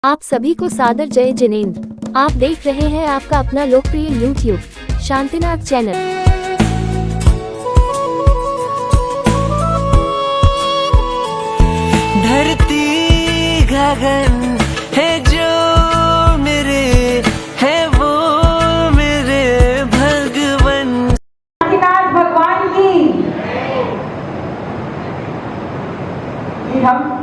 आप सभी को सादर जय जिनेंद्र। आप देख रहे हैं आपका अपना लोकप्रिय यूट्यूब शांतिनाथ चैनल। धरती गगन है जो मेरे है वो मेरे भगवन। शांतिनाथ भगवान की हम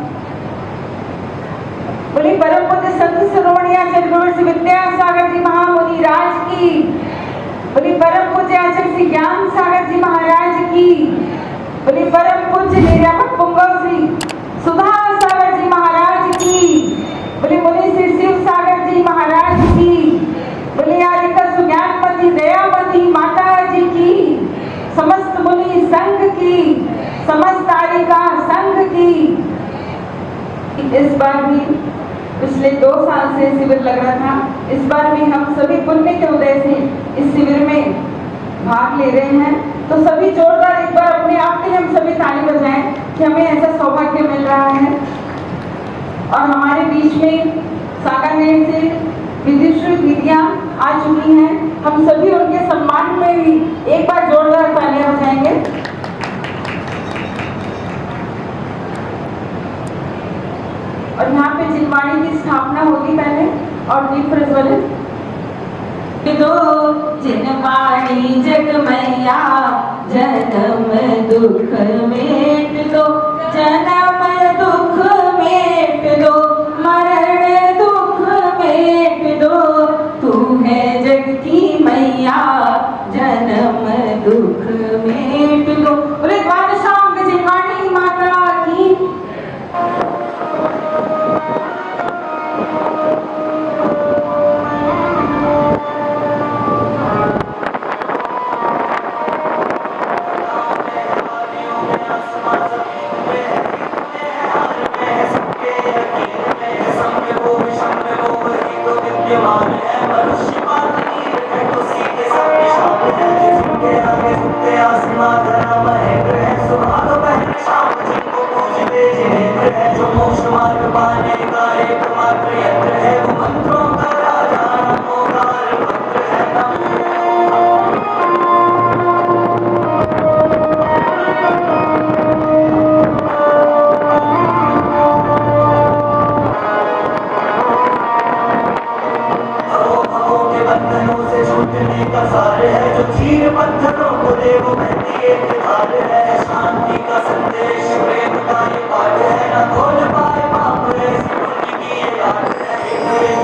बोले परम पूज्य संत शिरोमणि आचार्य ब्रह्मर्षि विद्यासागर जी महामुनि राज की, बोले परम पूज्य आचार्य श्री ज्ञान सागर जी महाराज की, बोले परम पूज्य निर्यापक पुंगव श्री सुधा सागर जी महाराज की, बोले मुनि श्री शिव सागर जी महाराज की, बोले आदिका सुज्ञानमती दयामती माता जी की, समस्त मुनि संघ की, समस्त आरिका संघ की। इस बार भी पिछले 2 साल से शिविर लग रहा था, इस बार भी हम सभी पुण्य के उदय से इस शिविर में भाग ले रहे हैं। तो सभी जोरदार एक बार अपने आप के लिए हम सभी ताली बजाएं कि हमें ऐसा सौभाग्य मिल रहा है। और हमारे बीच में सागानेर से विदुषी दीदियां आ चुकी हैं, हम सभी उनके सम्मान में भी एक बार जोरदार तालियां बजाएंगे। और यहाँ पे जिनवाणी की स्थापना होगी पहले और दीप प्रज्वलित। दो जिनवाणी जग मैया जन्म दुख मेट दो, जन्म दुख मेट दो, मरण दुख मेट दो, तू है जग की मैया जन्म दुख मेट दो। बोले द्वादशांग जिनवाणी माता की। पत्थरों को देव बहती एक धार है, शांति का संदेश प्रेम का ये पाठ है, न खोल पाए पाप ऐसी पुण्य की ये आड़ है।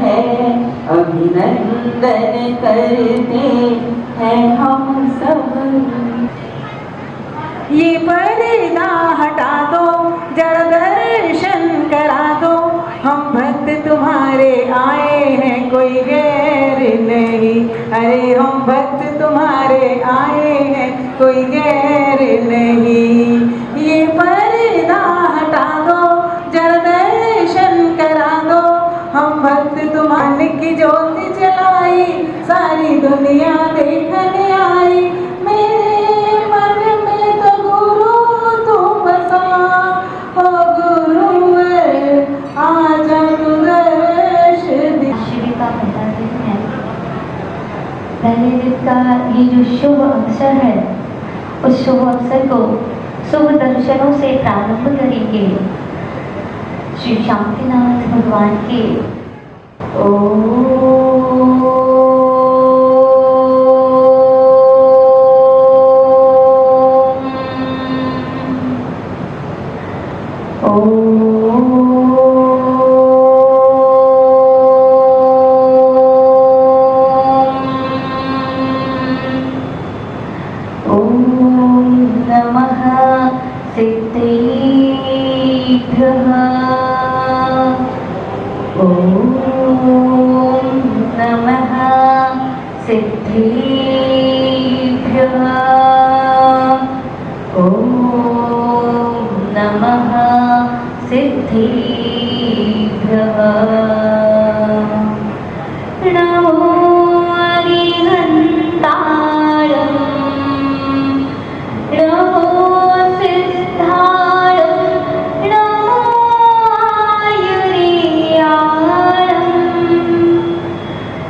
है, अभिनंदन करते हैं हम सब। ये पर्दा हटा दो, जरा दर्शन करा दो, हम भक्त तुम्हारे आए हैं, कोई गैर नहीं। अरे हम भक्त तुम्हारे आए हैं, कोई गैर नहीं। ये पर्दा हटा दो, जरा दर्शन करा दो, हम भक्त तुम्हारे की ज्योति जलाई, सारी दुनिया देखने आई। मेरे मन में तो गुरु तू बसा, ओ गुरुवर आजा तू दर्श दे। शिविर का पहला दिन है। पहले दिन का ये जो शुभ अवसर है, उस शुभ अवसर को शुभ दर्शनों से प्रारंभ करेंगे। श्री शांतिनाथ भगवान के सिद्धिभ्यः नमो अरिहन्तारं नमो सिद्धारं नमो आयुर्यारं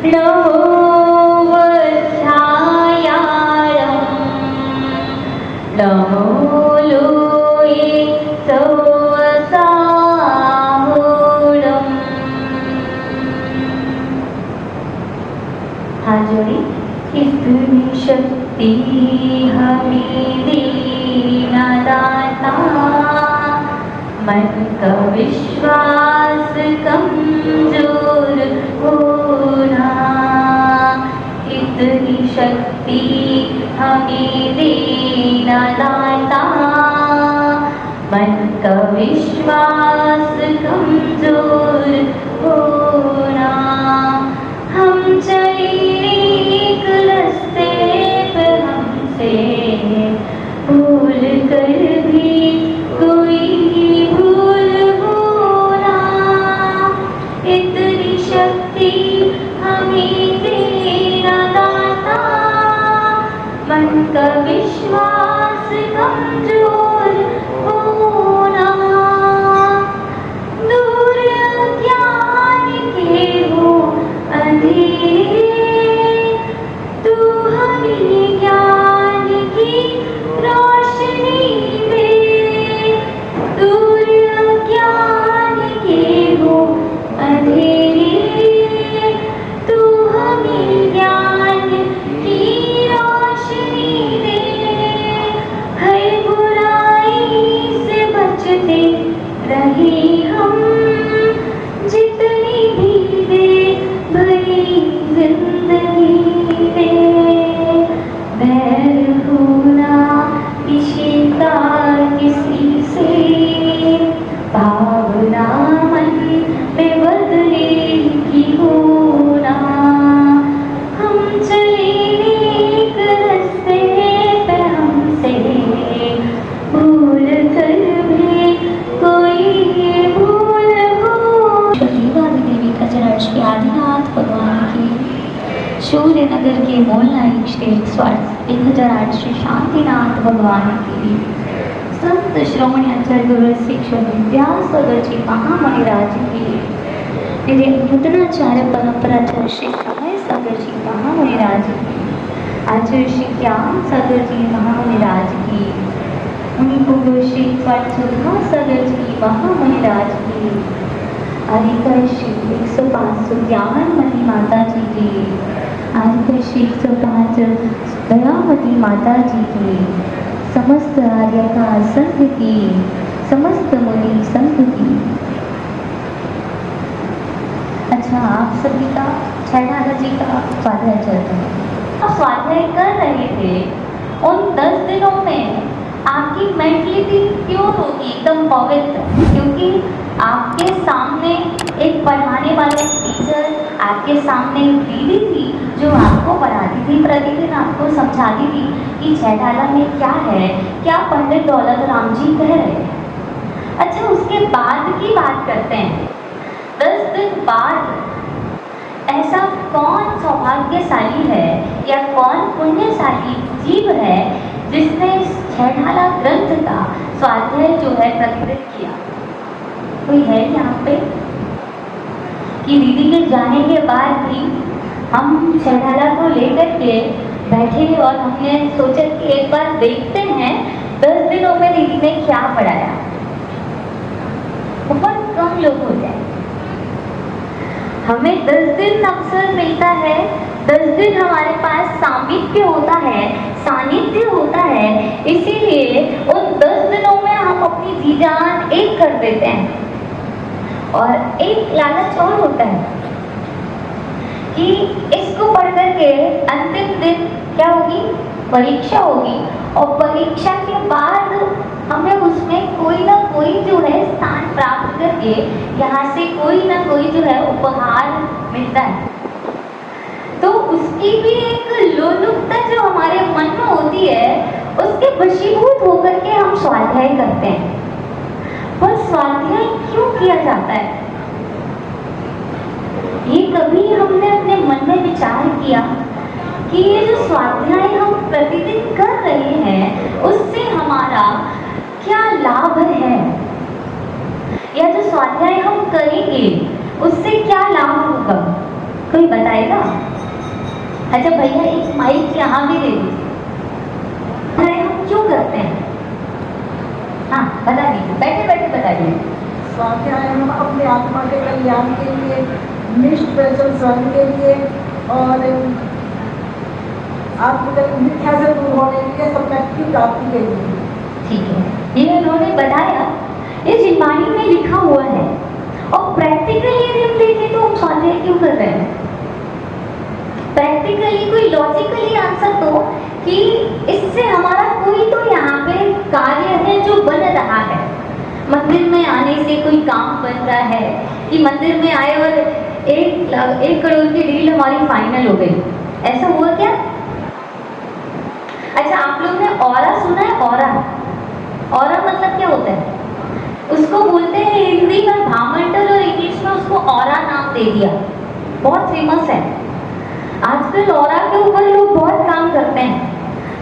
नमो वत्सायारं नमो लोये इतनी शक्ति हमें देना दाता, मन का विश्वास कमजोर होना। इतनी शक्ति हमें देना दाता, मन का विश्वास कमजोर होना। हम चले एक रास्ते पर, हमसे भूल कर भी कोई भूल होना। इतनी शक्ति हमें देना दाता, मन का विश्वास कमजोर होना। दूर ज्ञान के हो अंधेरे, तू हमें ज्ञान की रोशनी दे। दूर ज्ञान के हो अंधेरे, तू हमें ज्ञान की रोशनी दे। हर बुराई से बचते रहे हम, जितनी भी दे भरी जिंदगी में। बैर होना इशिता किसी से, भावना मन में बदले की होना। हम चले एक रास्ते पे, हमसे भूल कर भी कोई भूल हो। देवी का चरण श्री आदिनाथ भगवान की सूर्य नगर के मोलनाई स्टेट स्वार्थ 1008 श्री शांतिनाथ भगवान की संत श्रोमणी आचार्य गुरु शिक्षक विद्यासागर जी महामणिराज की मेरे नूतनाचार्य परंपराचार्य श्री समय सागर जी महामणिराज की आचार्य श्री ज्ञान सागर जी महामणिराज की उन्हीं को श्री सुधा सागर जी महामणिराज की आदिकर श्री 105 ज्ञान मणि माता जी की आदिकर श्री 105 दयामती माता जी की समस्त आर्य का संघ की समस्त मुनि संघ की अच्छा, आप सभी का छैठाला जी का स्वाध्याय चलता है। आप स्वाध्याय कर रहे थे, उन 10 दिनों में आपकी मेंटलिटी प्योर होगी, एकदम पवित्र, क्योंकि आपके सामने एक पढ़ाने वाले टीचर, आपके सामने एक दीदी थी जो आपको पढ़ाती थी, प्रतिदिन आपको समझाती थी कि छैठाला में क्या है, क्या पंडित दौलत राम जी कह रहे हैं। अच्छा, उसके बाद की बात करते हैं। 10 दिन बाद ऐसा कौन सौभाग्यशाली है या कौन पुण्यशाली जीव है जिसने छैठाला ग्रंथ का स्वाध्याय जो है प्रतिदिन किया? कोई है यहाँ पे कि दीदी के जाने के बाद भी हम छैठाला को लेकर के बैठे और हमने सोचा कि एक बार देखते हैं 10 दिनों में दीदी ने क्या पढ़ाया? बहुत कम लोग होते हैं। हमें 10 दिन अवसर मिलता है, 10 दिन हमारे पास सामिप्य होता है, सानिध्य होता है, इसीलिए उन 10 दिनों में हम अपनी जी जान एक कर देते हैं। और एक लालच और होता है कि इसको पढ़ करके अंतिम दिन क्या होगी? परीक्षा होगी, और परीक्षा के बाद हमें उसमें कोई ना कोई जो है स्थान प्राप्त करके यहाँ से कोई ना कोई जो है उपहार मिलता है। तो उसकी भी एक लोलुपता जो हमारे मन में होती है, उसके वशीभूत होकर के हम स्वाध्याय करते हैं। पर स्वाध्याय क्यों किया जाता है? ये कभी हमने अपने मन में विचार किया कि ये जो स्वाध्याय हम प्रतिदिन कर रहे हैं उससे हमारा क्या लाभ है, या जो स्वाध्याय हम करेंगे उससे क्या लाभ होगा? कोई बताएगा? अच्छा भैया, एक माइक यहाँ भी दे दीजिए। हम क्यों करते हैं? हाँ बता दीजिए, बैठे बैठे बताइए। स्वाध्याय हम अपने आत्मा के कल्याण के लिए, निष्ठ प्रज्वल स्वयं के लिए और आत्मगत मिथ्या से दूर होने के लिए, सब की प्राप्ति के लिए। ठीक है, ये उन्होंने बताया, ये जिनवाणी में लिखा हुआ है। और प्रैक्टिकली यदि हम देखें तो हम स्वाध्याय क्यों कर रहे हैं? प्रैक्टिकली कोई लॉजिकली आंसर दो कि इससे हमारा कोई तो यहाँ पे कार्य है जो बन रहा है। मंदिर में आने से कोई काम बन रहा है कि मंदिर में आए और 1 करोड़ की डील हमारी फाइनल हो गई, ऐसा हुआ क्या? अच्छा, आप लोग ने ऑरा सुना है? ऑरा मतलब क्या होता है? उसको बोलते हैं हिंदी में भामंडल, और इंग्लिश में उसको ऑरा नाम दे दिया, बहुत फेमस है। आजकल ऑरा के ऊपर लोग बहुत काम करते हैं।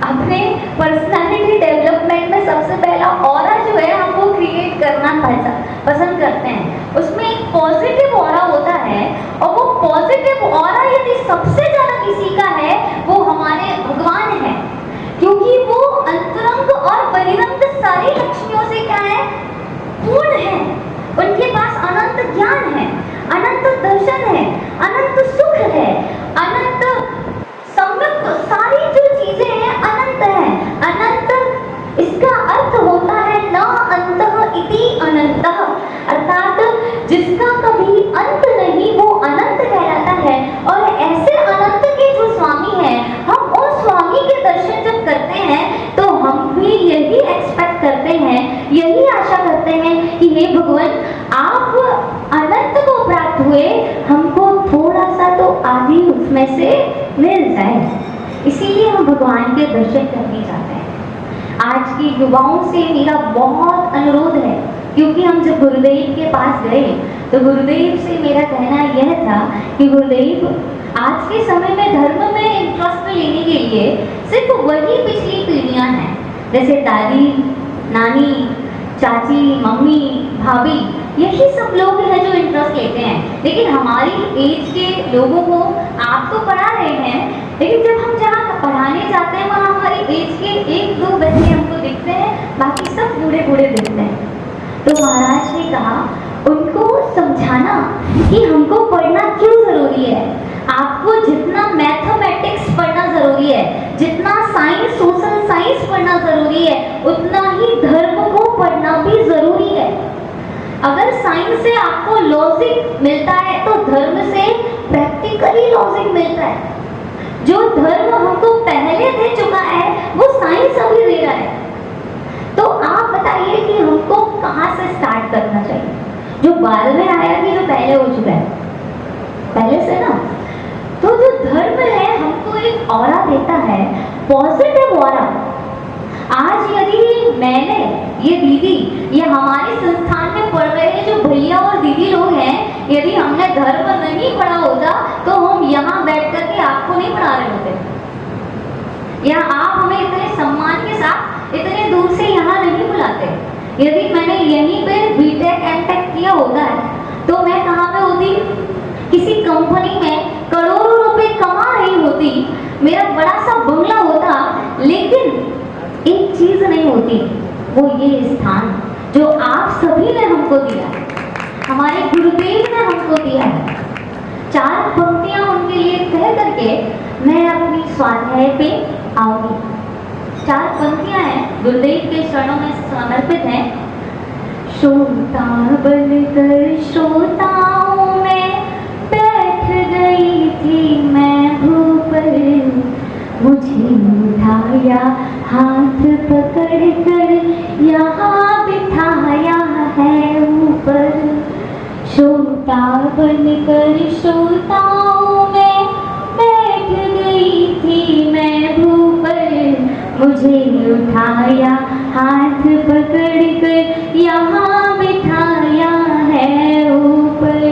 अपने पर्सनालिटी डेवलपमेंट में सबसे पहला ऑरा जो है हम वो क्रिएट करना पसंद करते हैं। उसमें एक पॉजिटिव ऑरा होता है, और वो पॉजिटिव ऑरा यदि सबसे ज्यादा किसी का है वो हमारे भगवान है, क्योंकि वो अंतरंग और बहिरंग सारी लक्ष्मियों से क्या है? पूर्ण है। उनके पास अनंत ज्ञान है, अनंत दर्शन है, अनंत सुख है, अनंत सम्यक, सारी जो चीजें हैं अनंत है। अनंत इसका अर्थ होता है न अंतः इति अनंतः, अर्थात जिसका कभी अंत नहीं वो अनंत कहलाता है। और ऐसे अनंत के जो स्वामी हैं, हम उस स्वामी के दर्शन जब करते हैं तो हम भी यही एक्सपेक्ट करते हैं, यही आशा करते हैं कि हे भगवान, आप अनंत को प्राप्त हुए, हमको थोड़ा सा तो आदि उसमें से मिल जाए। इसीलिए हम भगवान के दर्शन करने जाते हैं। आज की युवाओं से मेरा बहुत अनुरोध है, क्योंकि हम जब गुरुदेव के पास गए तो गुरुदेव से मेरा कहना यह था कि गुरुदेव, आज के समय में धर्म में इंटरेस्ट लेने के लिए सिर्फ वही पिछली पीढ़ियां हैं, जैसे दादी, नानी, चाची, मम्मी, भाभी, यही सब लोग हैं जो इंटरेस्ट लेते हैं। लेकिन हमारी एज के लोगों को आप तो पढ़ा रहे हैं, लेकिन जब हम जहाँ पढ़ाने जाते हैं वहाँ हमारी एज के 1-2 बच्चे हमको दिखते हैं, बाकी सब बूढ़े बूढ़े दिखते हैं। तो महाराज ने कहा उनको समझाना कि हमको पढ़ना क्यों जरूरी है। आपको जितना मैथमेटिक्स पढ़ना जरूरी है, जितना साइंस, सोशल साइंस पढ़ना जरूरी है, उतना ही धर्म को पढ़ना भी जरूरी है। अगर साइंस से आपको लॉजिक मिलता है तो धर्म से प्रैक्टिकली लॉजिक मिलता है। जो धर्म हमको पहले दे चुका है वो साइंस अभी दे रहा है। तो आप बताइए कि हमको कहाँ से स्टार्ट करना चाहिए? जो बाद में आया कि जो पहले हो चुका है, पहले से ना। तो जो धर्म है हमको एक ऑरा देता है, पॉजिटिव ऑरा। आज यदि मैंने, ये दीदी, ये हमारे संस्थान में पढ़ रहे जो भैया और दीदी लोग हैं, यदि हमने धर्म नहीं पढ़ा होता तो हम यहाँ बैठ कर के आपको नहीं पढ़ा रहे होते, या आप हमें इतने सम्मान के साथ इतने दूर से यहाँ नहीं बुलाते। यदि मैंने यहीं पे बीटेक एमटेक किया होता है तो मैं कहाँ पे होती? किसी कंपनी में करोड़ों रुपए कमा रही होती, मेरा बड़ा सा बंगला होता, लेकिन एक चीज नहीं होती, वो ये स्थान जो आप सभी ने हमको दिया है, हमारे गुरुदेव ने हमको दिया है। 4 पंक्तियां उनके लिए कह करके मैं अपनी स्वाध्याय पे आऊंगी। 4 पंक्तियां हैं, गुरुदेव के चरणों में समर्पित हैं। श्रोता बनकर श्रोताओं में बैठ गई थी मैं भूपर, मुझे उठाया हाथ पकड़ कर यहाँ बिठाया है ऊपर। श्रोता बनकर श्रोताओं में बैठ गई थी मैं भूपर, मुझे उठाया हाथ पकड़ कर यहाँ बिठाया है ऊपर।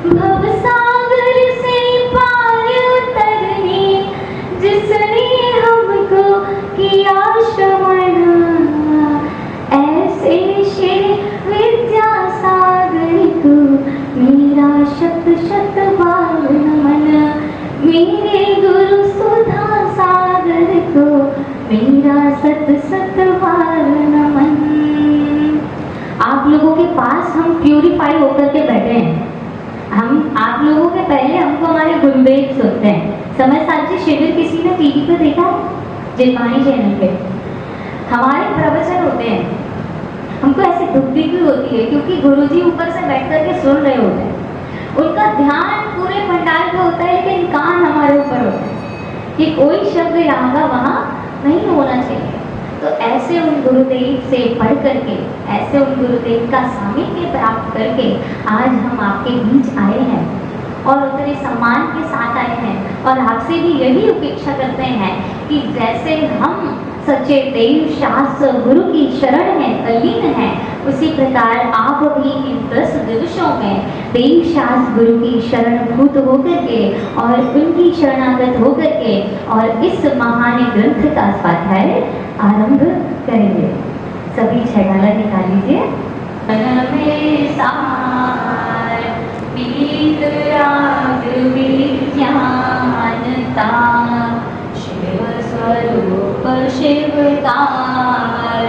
भवसागर से पार उतरने जिसने हमको किया श्रवण, ऐसे श्री विद्यासागर को मेरा शत शत बार नमन। मेरे गुरु सुधा सागर को मेरा सत सत बार नमन। आप लोगों के पास हम प्यूरिफाई होकर के बैठे हैं। हम आप लोगों के पहले हमको हमारे गुरुदेव सुनते हैं। समय साझी शिविर किसी ने टीवी पे देखा है? जिनवाणी चैनल पे हमारे प्रवचन होते हैं, हमको ऐसी दुखती भी होती है क्योंकि गुरुजी ऊपर से बैठ कर के सुन रहे होते हैं। उनका ध्यान पूरे पंडाल पे होता है लेकिन कान हमारे ऊपर होता है कि कोई शब्द यहाँ का वहाँ नहीं होना चाहिए। तो ऐसे उन गुरुदेव से पढ़ करके, ऐसे उन गुरुदेव का सामीप्य प्राप्त करके आज हम आपके बीच आए हैं और उतने सम्मान के साथ आए हैं। और आपसे भी यही अपेक्षा करते हैं कि जैसे हम सच्चे देव शास्त्र गुरु की शरण में तल्लीन हैं, उसी प्रकार आप भी इन 10 दिवसों में देव शास्त्र गुरु की शरणभूत होकर के और उनकी शरणागत होकर के और इस महान ग्रंथ का स्वाध्याय आरंभ करेंगे। सभी छठाला निकाल लीजिए। शिव स्वरूप शिवकार,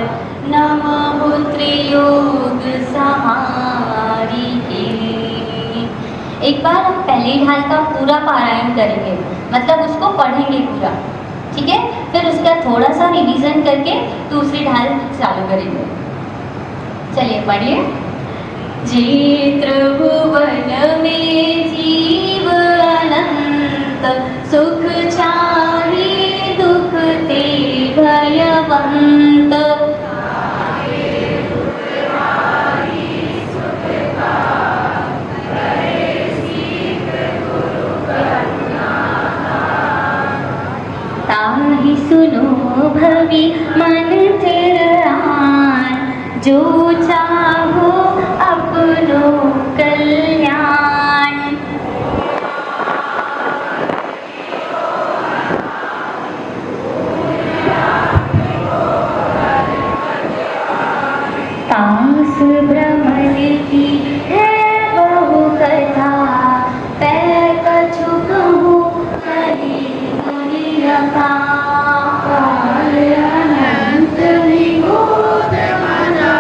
नमः त्रियोग सहारी के। एक बार हम पहली ढाल का पूरा पारायण करेंगे, मतलब उसको पढ़ेंगे पूरा, ठीक है? फिर उसका थोड़ा सा रिवीजन करके दूसरी ढाल चालू करेंगे। चलिए पढ़िए। जे त्रिभुवन में जीव अनंत, सुख चाहे दुख ते भयवंत। ताहि सुनो भवि मन चिरान, जो चाहो अपनो कल्याण। तास भ्रमण की है बहु कथा, पै कछु कहूँ कही दुनिया का। अनंत विबोध मना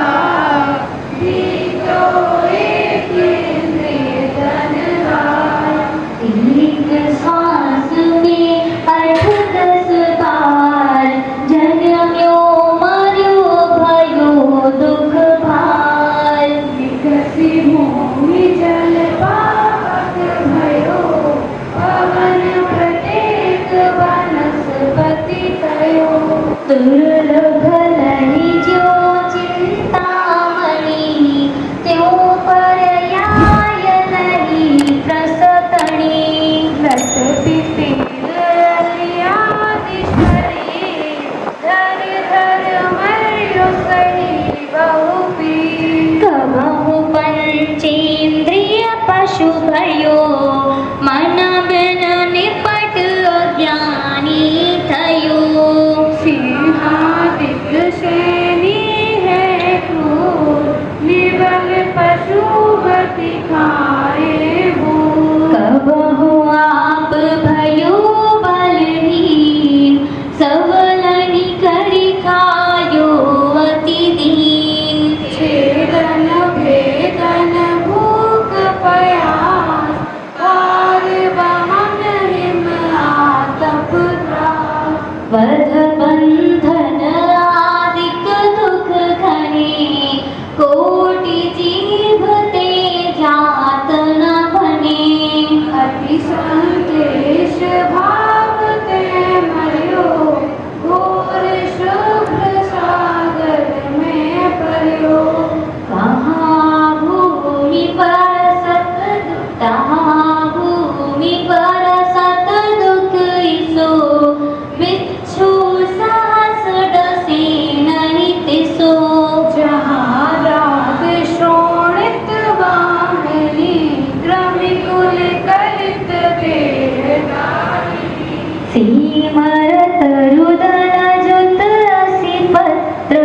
सीमर तरुदल जुत असि पत्र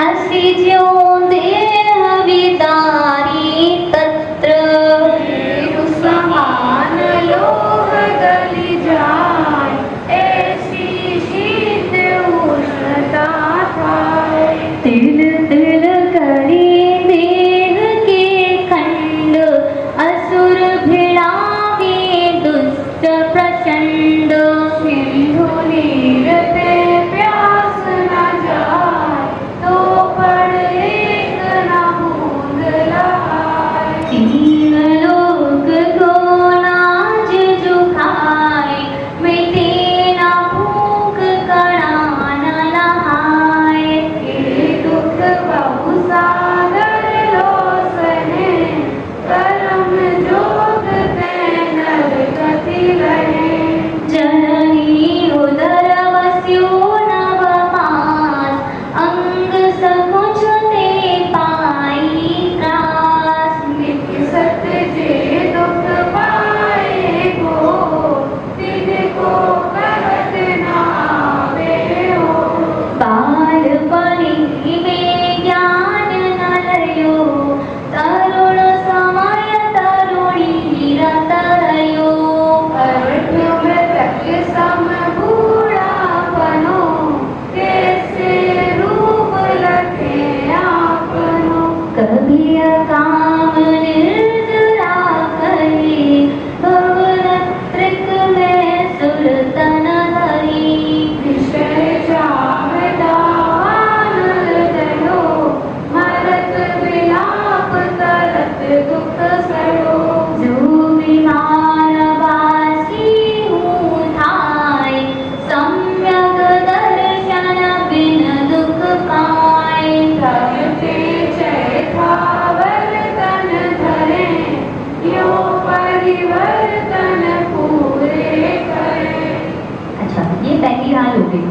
असि ज्यों देह विदारी तत्र समान लोह गली जाए ऐसी शीत उष्णता थाए। तिल तिल करे देह के खंड असुर भिड़ावे दुष्ट प्रचंड सिंधु नीर पे प्यास न जाए तो पड़ एक न बूंद लहाए। तीन लोक को नाज जुखाए मिटे न भूख कड़ा न नहाए। ये दुख बहु सागर लो सहे कर्म जोग ते नर गति रहे। जननी उदर वस्यो नव मास अंग सकुच ते पाई त्रास। नित्य सत्य जे दुख पाए को तिनको कहत न आवे हो। बालपनि में ज्ञान न लयो तरुण समय तरुणी रत रयो। अर्थ मृतक सम बूढ़ापनो कैसे रूप लखे आपनो। कभी काम निर्जरा करी भवन त्रिक में सुरतन धरी। विषय चाहदान दयो मरत विलाप करत दुख सड़ो। जो विमान वासी हूँ थाय सम्यक दर्शन बिन दुख पाए। करते चैथावर तन धरे यो परिवर्तन पूरे करे। अच्छा, ये पहली रात हो गई।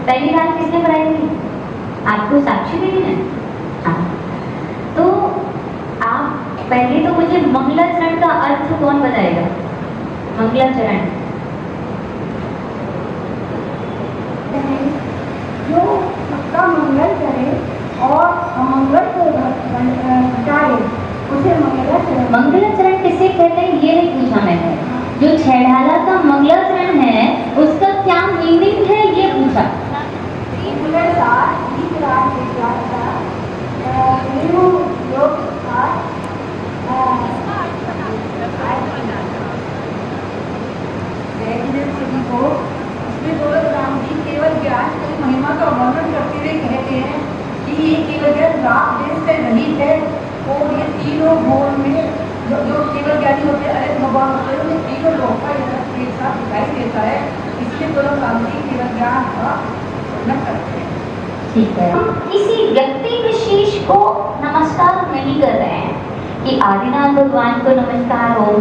पहली रात किसने पढ़ाई थी? आपको साक्षी देवी ने। हाँ, तो आप पहले तो मुझे मंगलाचरण का अर्थ कौन बताएगा? मंगलाचरण जो सबका मंगल करे और अमंगल को हटाए उसे मंगलाचरण। मंगलाचरण किसे कहते हैं ये नहीं पूछा मैंने। जो छेड़ाला का मंगलाचरण है उसका क्या मीनिंग है ये पूछा। उसमें तुलसीराम जी केवल ज्ञान की महिमा का वर्णन करते हुए कहते हैं कि ये केवल राग देश से रहित है और ये तीनों भुवन में जो केवल ज्ञानी होते हैं, अरे भगवान होते हैं, उन्हें तीनों लोक का एक साथ दिखाई देता है। इसलिए तुलसीराम जी केवल ज्ञान का वर्णन करते हैं। ठीक है, हम किसी व्यक्ति विशेष को नमस्कार नहीं कर रहे हैं कि आदिनाथ भगवान को नमस्कार हो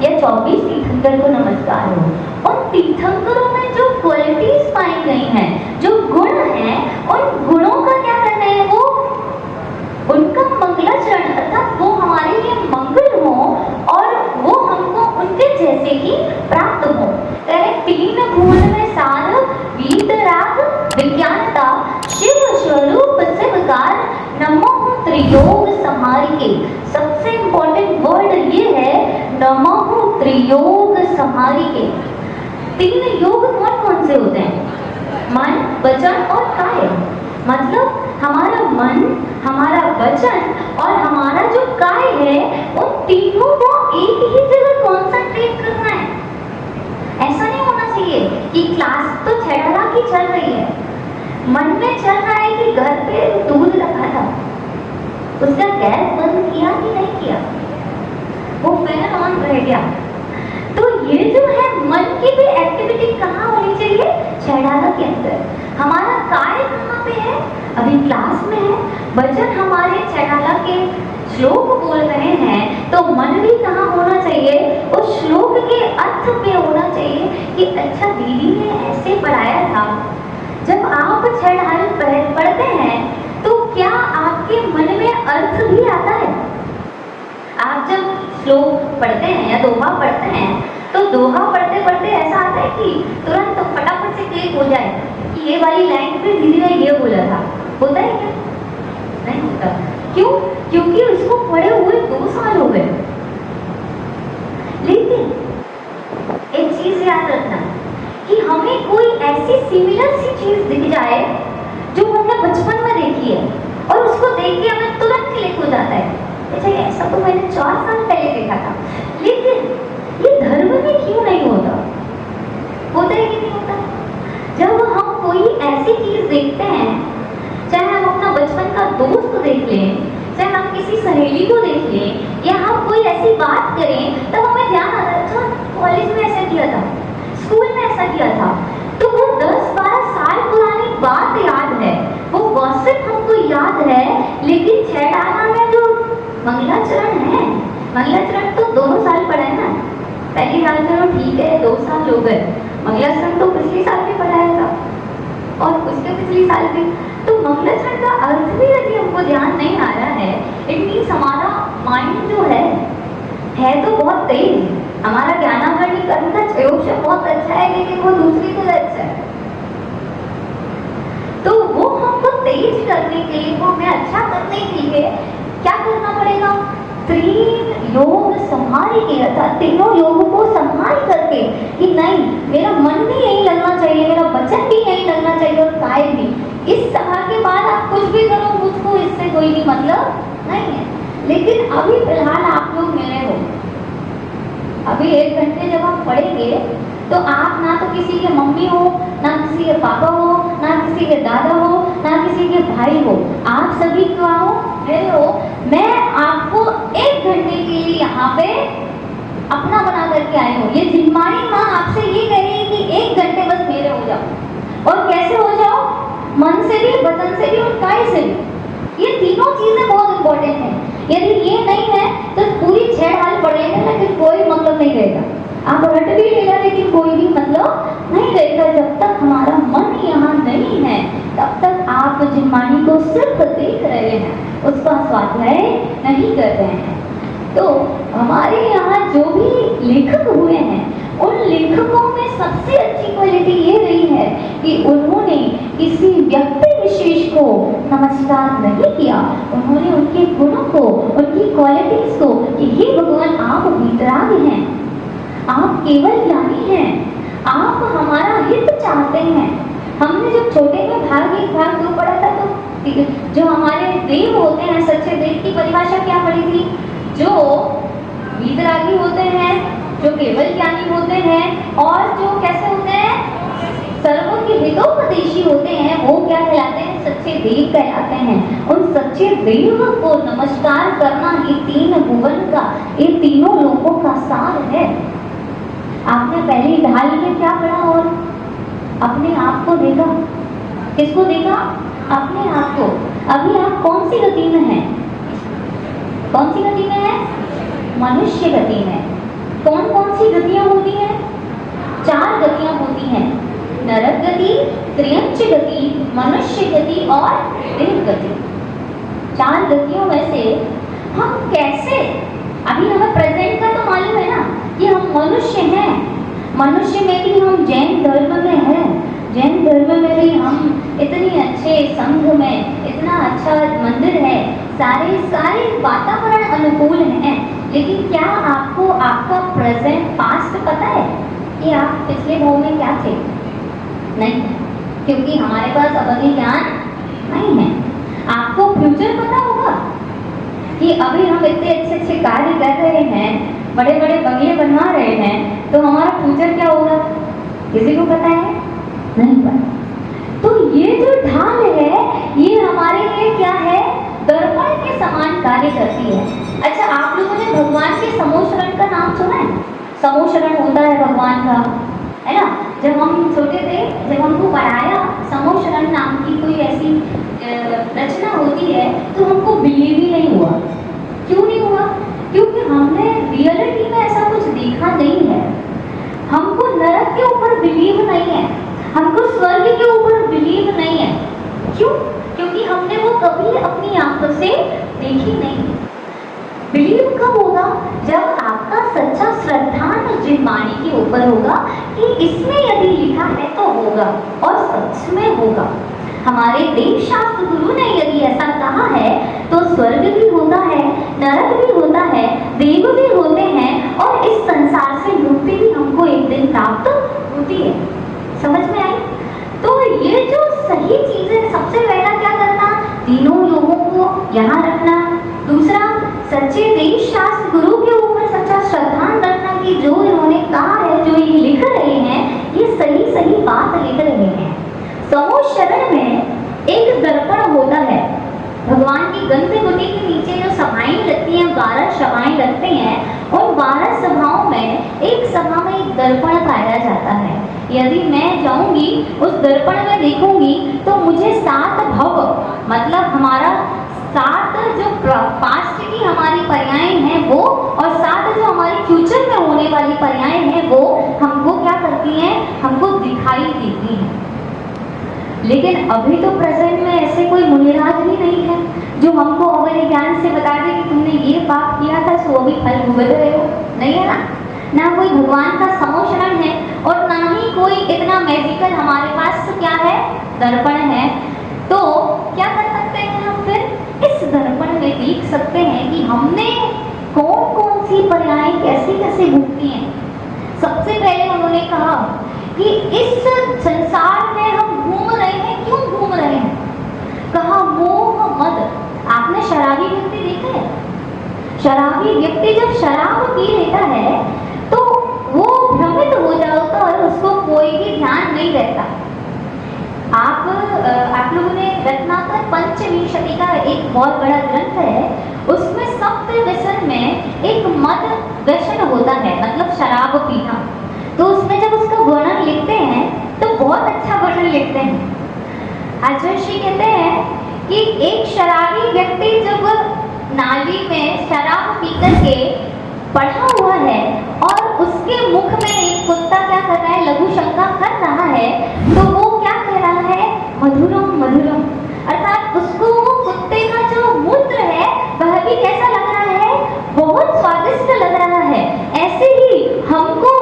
या 24 तीर्थंकर को नमस्कार हो। उन तीर्थंकरों में जो क्वालिटीज पाई गई हैं, जो गुण हैं, उन गुणों का क्या करना है? वो उनका मंगलाचरण अर्थात वो हमारे लिए मंगल हो और वो हमको उनके जैसे ही प्राप्त हो। तीन भुवन में सार वीतराग विज्ञानता शिव स्वरूप शिवकार नमो त्रियोग समारिके। सबसे इंपॉर्टेंट वर्ड ये है नमो त्रियोग समारिके। तीन योग कौन कौन से होते हैं? मन, वचन और काय। मतलब हमारा मन, हमारा वचन और हमारा जो काय है उन तीनों को एक ही जगह कॉन्सेंट्रेट करना है। ऐसा नहीं होना चाहिए कि क्लास तो छेड़ाला की चल रही है, मन में चल रहा है कि घर पे दूध रखा था, उसका गैस बंद किया कि नहीं किया, वो फैन ऑन रह गया। तो ये जो है मन की भी एक्टिविटी कहाँ होनी चाहिए? छेड़ाला के अंदर। हमारा काय कहाँ पे है? अभी क्लास में है। वचन हमारे छेड़ाला के श्लोक बोल रहे हैं तो मन भी कहाँ होना चाहिए? उस श्लोक के अर्थ पे होना चाहिए कि अच्छा दीदी ने ऐसे पढ़ाया था। जब आप छेड़ाल पढ़ते हैं तो क्या आपके मन में अर्थ भी आता है? आप जब श्लोक पढ़ते हैं या दोहा पढ़ते हैं तो दोहा पढ़ते पढ़ते ऐसा आता है कि तुरंत ये वाली लाइन पे दीदी ने ये बोला था, होता है क्या? नहीं होता। क्यों? क्योंकि उसको पढ़े हुए 2 साल हो गए। लेकिन एक चीज याद रखना कि हमें कोई ऐसी सिमिलर सी चीज दिख जाए जो हमने बचपन में देखी है और उसको देख के हमें तुरंत क्लिक हो जाता है, अच्छा ऐसा तो मैंने 4 साल पहले देखा था। लेकिन ये धर्म में क्यों नहीं होता? होता है कि नहीं होता? जब हम कोई ऐसी चीज देखते हैं, चाहे हम अपना बचपन का दोस्त देख लें, चाहे हम किसी सहेली को देख लें, या हम कोई ऐसी बात करें, तब हमें ध्यान आता है अच्छा कॉलेज में ऐसा किया था, स्कूल में ऐसा किया था। तो वो 10-12 साल पुरानी बात याद है, वो गॉसिप हमको याद है। लेकिन छेड़ाना में जो मंगलाचरण है, मंगलाचरण तो दोनों साल पढ़ा है ना। पहली साल चलो ठीक है 2 साल हो गए, मंगलाचरण तो पिछले साल भी पढ़ाया था और उसके पिछले साल भी। तो मंगलाचरण का अर्थ भी यदि हमको ध्यान नहीं आ रहा है, इट मीन्स हमारा माइंड जो है तो बहुत तेज। हमारा ज्ञानावरण का प्रयोग से बहुत अच्छा है, लेकिन वो दूसरी तरह अच्छा है। तो वो हमको तेज करने के लिए, वो हमें अच्छा करने के लिए क्या करना पड़ेगा? 3 योग संभाल के, अर्थात तीनों योग को संभाल करके कि नहीं मेरा मन भी यही लगना चाहिए, मेरा वचन भी यही लगना चाहिए और काय भी। इस सभा के बाद आप कुछ भी करो, मुझको इससे कोई भी मतलब नहीं है। लेकिन अभी फिलहाल आप लोग मिले हो, अभी 1 घंटे जब आप पढ़ेंगे तो आप ना तो किसी के मम्मी हो, ना किसी के पापा हो, ना किसी के दादा हो, ना किसी के भाई हो, आप सभी क्या हो? मेरे हो। मैं आपको 1 घंटे के लिए यहाँ पे अपना बना करके आई हूँ। ये जिम्मानी माँ आपसे ये कह रही है कि 1 घंटे बस मेरे हो जाओ। और कैसे हो जाओ? मन से भी, वचन से भी और काय से भी। ये तीनों चीजें बहुत इंपॉर्टेंट हैं। यदि ये नहीं है तो पूरी 6 हाल पढ़ लेंगे, लेकिन कोई मतलब नहीं रहेगा। आप रट भी लेगा लेकिन कोई भी मतलब नहीं रहेगा। जब तक हमारा मन यहाँ नहीं है, तब तक आप जिम्मानी को सिर्फ देख रहे हैं, उसका स्वाध्याय नहीं कर रहे हैं। तो हमारे यहाँ जो भी लेखक हुए हैं, उन लेखकों में सबसे अच्छी क्वालिटी ये रही है कि उन्होंने किसी व्यक्ति विशेष को नमस्कार नहीं किया। उन्होंने उनके गुणों को, उनकी क्वालिटीज को कि हे भगवान आप वीतराग हैं, आप केवल ज्ञानी हैं, आप हमारा हित चाहते हैं। हमने जब छोटे में भाग 1 भाग 2 पढ़ा था, तो जो हमारे देव होते हैं, सच्चे देव की परिभाषा क्या पढ़ी थी? जो वीतरागी होते हैं, जो केवल ज्ञानी होते हैं और जो कैसे होते हैं? सर्वों के हितोपदेशी होते हैं, वो क्या कहलाते हैं? सच्चे देव कहलाते हैं। उन सच्चे देव को नमस्कार करना ये 3 भुवन का, ये तीनों लोगों का सार है। आपने पहली ढाल में क्या पढ़ा? और अपने आप को देखा। किसको देखा? अपने आप को। अभी आप कौन सी गति में हैं? कौन सी गति में है? मनुष्य गति में। कौन कौन सी गतियां होती हैं? 4 गतियां होती हैं, नरक गति, त्रियंच गति, मनुष्य गति और देव गति। 4 गतियों में से हम कैसे, अभी हमें प्रेजेंट का तो मालूम है ना कि हम मनुष्य हैं। मनुष्य में भी हम जैन धर्म में हैं, जैन धर्म में भी हम इतनी अच्छे संघ में, इतना अच्छा मंदिर है, सारे वातावरण अनुकूल हैं। लेकिन क्या आपको आपका प्रेजेंट पास्ट पता है कि आप पिछले भाव में क्या थे? नहीं, क्योंकि हमारे पास अवधि ज्ञान नहीं है। आपको फ्यूचर पता होगा कि अभी हम इतने अच्छे कार्य कर रहे हैं, बड़े बड़े बंगले बनवा रहे हैं, तो हमारा फ्यूचर क्या होगा? किसी को पता है? नहीं पता। तो ये जो ढाल है, ये हमारे लिए क्या है? दर्पण के समान कार्य करती है। अच्छा, आप लोगों ने भगवान के समोशरण का नाम सुना है? समोशरण होता है भगवान का, है ना? जब हम छोटे थे, जब हमको पढ़ाया समोशरण नाम की कोई ऐसी रचना होती है, तो हमको बिलीव ही नहीं हुआ। क्यों नहीं हुआ? क्योंकि हमने रियलिटी में ऐसा कुछ देखा नहीं है। हमको नरक के ऊपर बिलीव नहीं है, हमको स्वर्ग के ऊपर बिलीव नहीं है। क्यों? क्योंकि हमने वो कभी अपनी आंखों से देखी नहीं। बिलीव कब होगा? जब आपका सच्चा श्रद्धान जिम्मानी के ऊपर होगा कि इसमें यदि लिखा है तो होगा। होगा और सच में होगा। हमारे देव शास्त्र गुरु ने यदि ऐसा कहा है तो स्वर्ग भी होता है, नरक भी होता है, देव भी होते हैं और इस संसार से मुक्ति भी हमको एक दिन प्राप्त होती है। समझ में आई? तो ये जो सही चीज है, सबसे पहला क्या करना, तीनों लोगों को यहाँ रखना। दूसरा, सच्चे देव शास्त्र गुरु के ऊपर सच्चा श्रद्धा रखना कि जो इन्होंने कहा है, जो ये लिख रहे हैं, ये सही सही बात लिख रहे हैं। समूह शरण में एक दर्पण होता है। भगवान की गंधकुटी के नीचे जो सभाएं लगती हैं, 12 सभाएं लगते हैं, उन 12 सभाओं में एक सभा में एक दर्पण पाया जाता है। यदि मैं जाऊंगी उस दर्पण में देखूंगी तो मुझे 7 भव, मतलब हमारा 7 जो पास्ट की हमारी पर्यायें हैं वो, और 7 जो हमारी फ्यूचर में होने वाली पर्यायें हैं वो हमको क्या करती हैं, हमको दिखाई देती हैं। लेकिन अभी तो प्रेजेंट में ऐसे कोई मुनिराज भी नहीं है जो हमको अपने ज्ञान से बता दे कि तुमने ये पाप किया था सो अभी फल भुगत रहे हो। नहीं है ना? ना कोई भगवान का समोशरण है और ना ही कोई इतना मैजिकल हमारे पास क्या है, दर्पण है। तो क्या कर सकते हैं हम फिर? इस दर्पण में देख सकते हैं कि हमने कौन कौन सी पर्यायें कैसे कैसे भुगती हैं। सबसे पहले उन्होंने कहा कि इस संसार में हम घूम रहे हैं, क्यों घूम रहे हैं? कहा मोह मद। आपने शराबी व्यक्ति देखा है? शराबी व्यक्ति जब शराब पी लेता है तो वो भ्रमित हो जाता है, उसको कोई भी ध्यान नहीं रहता। आप लोगों ने रत्नाकर पंचविंशति का एक बहुत बड़ा ग्रंथ है, उसमें सप्त व्यसन में एक मद व्यसन होता है, मतलब शराब पीना। तो उसमें जब उसका वर्णन लिखते हैं तो बहुत अच्छा वर्णन लिखते हैं। आचार्य श्री कहते हैं कि एक शराबी व्यक्ति जब नाली में शराब पीकर के पड़ा हुआ है और उसके मुख में एक कुत्ता क्या कर रहा है, लघु शंका कर रहा है, तो वो क्या कह रहा है, मधुरम मधुरम, अर्थात उसको वो कुत्ते का जो मूत्र है वह भी कैसा लग रहा है, बहुत स्वादिष्ट लग रहा है। ऐसे ही हमको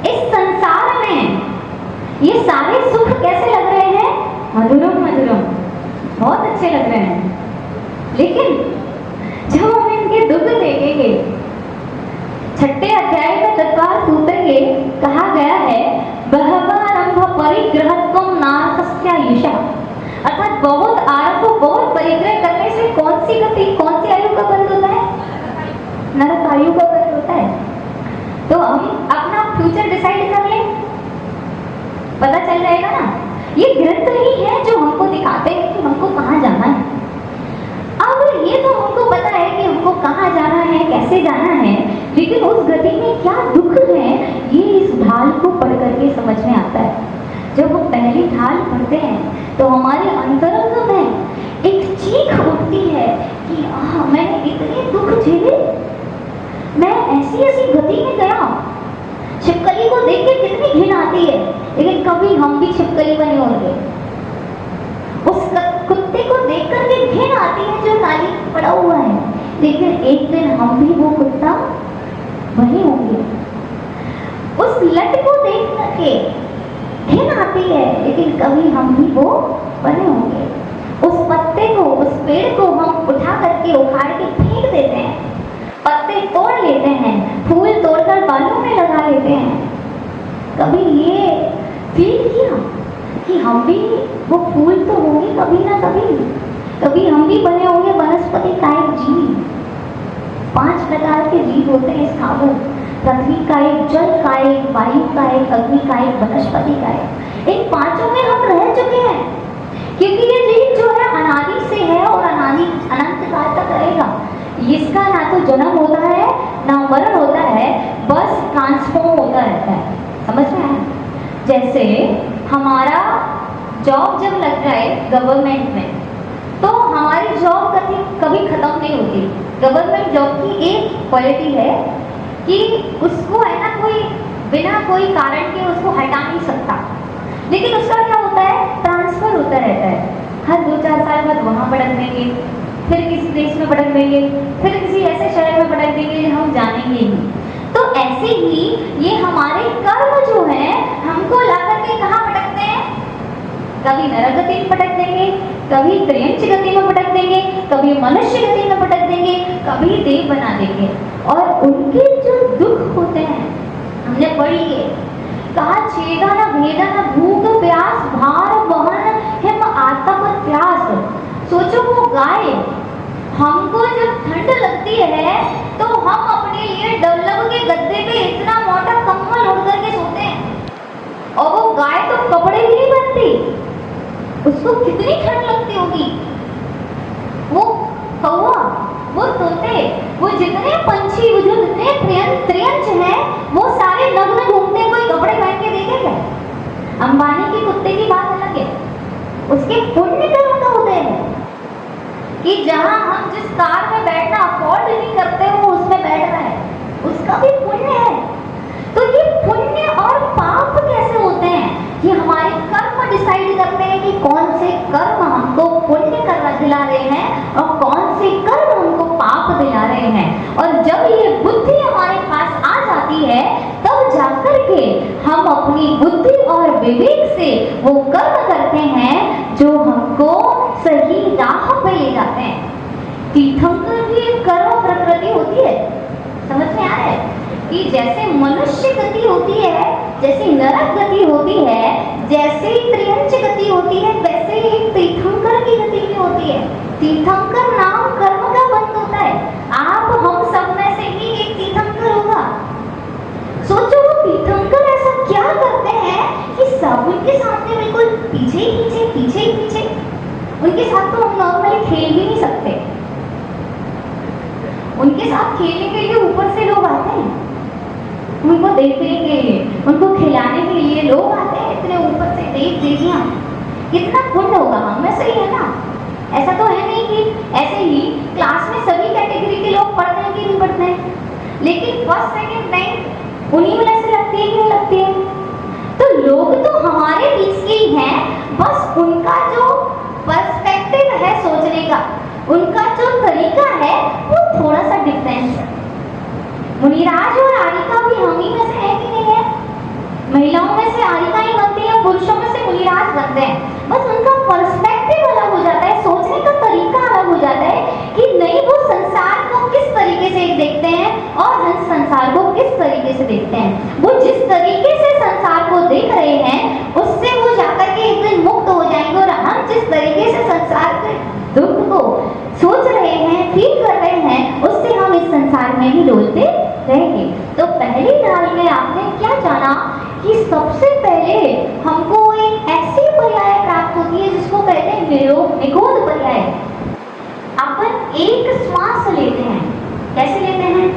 इस संसार में ये सारे सुख कैसे लग रहे हैं, मधुरम मधुरम, बहुत अच्छे लग रहे हैं। लेकिन जब हम इनके दुख देखेंगे, 6ठे अध्याय में तत्वार सूत्र के कहा गया है, बहवारंभ परिग्रहत्वम नारकस्यायुषा, अर्थात बहुत आरंभ, बहुत परिग्रह करने से कौन सी गति, कौन सी आयु का बंध होता है, नरक आयु का बंध होता है। तो हम अपना फ्यूचर डिसाइड कर लें, पता चल जाएगा ना। ये ग्रंथ ही है जो हमको दिखाते हैं कि हमको कहाँ जाना है। अब ये तो हमको पता है कि हमको कहाँ जाना है, कैसे जाना है, लेकिन उस गति में क्या दुख है, ये इस ढाल को पढ़ करके समझ में आता है। जब हम पहली ढाल पढ़ते हैं तो हमारे अंतरंग में एक चीख उठती है कि मैंने इतने दुख झेले, मैं ऐसी ऐसी गति में गया। छिपकली को देख के कितनी घिन आती है, लेकिन कभी हम भी छिपकली बने होंगे। उस कुत्ते को देख कर के घिन आती है जो नाली पड़ा हुआ है, लेकिन एक दिन हम भी वो कुत्ता बने होंगे। उस लट को देख करके घिन आती है, लेकिन कभी हम भी वो बने होंगे। उस पत्ते को, उस पेड़ को हम उठा करके उखाड़ के फेंक देते हैं, पत्ते तोड़ लेते हैं, फूल तोड़कर बालों में लगा लेते हैं। कभी ये फील किया कि हम भी वो फूल तो होंगे कभी ना कभी, कभी हम भी बने होंगे वनस्पति कायक जीव। 5 प्रकार के जीव होते हैं इस खाबू, पृथ्वी कायक, जल कायक, वायु कायक, अग्नि कायक, वनस्पति कायक। इन 5 में हम रह चुके हैं, क्योंकि ये जीव जो है अनादि से है और अनादि अनंत काल तक रहेगा। इसका ना तो जन्म होता है ना मरण होता है, बस ट्रांसफॉर्म होता रहता है। समझ में आया? जैसे हमारा जॉब जब लग जाए गवर्नमेंट में, तो हमारी जॉब कभी खत्म नहीं होती। गवर्नमेंट जॉब की एक क्वालिटी है कि उसको है ना कोई बिना कोई कारण के उसको हटा नहीं सकता, लेकिन उसका क्या होता है, ट्रांसफर होता रहता है। हर 2-4 साल बाद वहाँ पटक देंगे, फिर किसी देश में पटक देंगे, फिर किसी ऐसे शहर में पटक देंगे जो हम जानेंगे ही। तो ऐसे ही ये हमारे कर्म जो है हमको ला करके कहाँ पटक कभी त्रियंच गति में पटक देंगे, कभी मनुष्य गति में पटक देंगे, कभी देव बना देंगे। और उनके जो दुख होते हैं हमने पढ़ी है, कहा छेदा न भेदा न भूख प्यास भार वहन हिम आतप प्यास। सोचो वो गाय, हमको जब ठंड लगती है तो हम अपने लिए डल्लब के गद्दे पे इतना मोटा कंबल ओढ़ करके सोते हैं, और वो गाय तो कपड़े भी नहीं पहनती, उसको कितनी ठंड लगती होगी। वो कौवा, वो तोते, वो जितने पंछी, वो जो जितने त्रियंच हैं, वो सारे नग्न घूमते हैं, कोई कपड़े पहन के देखेंगे? अंबानी के कुत्ते की बात अलग है, उसके पुण्य कर्म तो होते हैं कि जहां हम जिस कार में बैठना अफोर्ड नहीं करते वो उसमें बैठ रहा है, उसका भी पुण्य है। तो ये पुण्य और पाप कैसे होते हैं? ये हमारे कर्म डिसाइड करते हैं कि कौन से कर्म हमको पुण्य करना दिला रहे हैं और कौन से कर्म हमको पाप दिला रहे हैं। और जब ये बुद्धि हमारे पास आ जाती है तब जाकर के हम अपनी बुद्धि और विवेक से वो कर्म करते हैं जो हमको सही राह पे ले जाते हैं। तीर्थंकर भी एक कर्म प्रकृति होती है, समझ में आ रहा है कि जैसे मनुष्य गति होती है, जैसे नरक गति होती है, जैसे ही त्रियंच गति होती है, वैसे ही एक तीर्थंकर की गति भी होती है। तीर्थंकर नाम कर्म का बंध होता है। आप हम सब में से ही एक तीर्थंकर होगा। सोचो वो तीर्थंकर ऐसा क्या करते हैं कि सब उनके सामने बिल्कुल पीछे ही पीछे, पीछे ही पीछे। उनके साथ तो हम नॉर्मली खेल भी नहीं सकते। उनके साथ खेलने के लिए ऊपर से लोग आते हैं, उनको देखने के लिए, उनको खिलाने के लिए लोग आते हैं इतने ऊपर से, देव देवियां। कितना पुण्य होगा हम में से ही है ना। ऐसा तो है नहीं कि ऐसे ही क्लास में सभी कैटेगरी के लोग पढ़ते हैं कि नहीं पढ़ते हैं, लेकिन फर्स्ट सेकंड रैंक उन्हीं में से लगती है कि नहीं लगती है। तो लोग तो हमारे बीच के ही हैं, बस उनका जो पर्सपेक्टिव है सोचने का, उनका जो तरीका है वो थोड़ा सा डिफरेंस है। मुनिराज और आरिका भी हम ही में से है कि नहीं है? महिलाओं में से आरिका ही बनती है, पुरुषों में से मुनिराज बनते हैं। बस उनका पर्सपेक्टिव अलग हो जाता है, सोचने का तरीका अलग हो जाता है कि नहीं वो संसार को किस तरीके से देखते हैं और हम संसार को किस तरीके से देखते हैं। वो जिस तरीके से संसार को देख रहे हैं उससे वो जाकर के एक दिन मुक्त हो जाएंगे, और हम जिस तरीके से संसार के दुख को सोच रहे हैं, फील कर रहे हैं, उससे हम इस संसार में भी डोलते रहेंगे। तो पहली दाल में आपने क्या जाना कि सबसे पहले हमको एक ऐसी पर्याय प्राप्त होती है जिसको कहते हैं निगोध पर्याय। अपन एक श्वास लेते हैं, कैसे लेते हैं?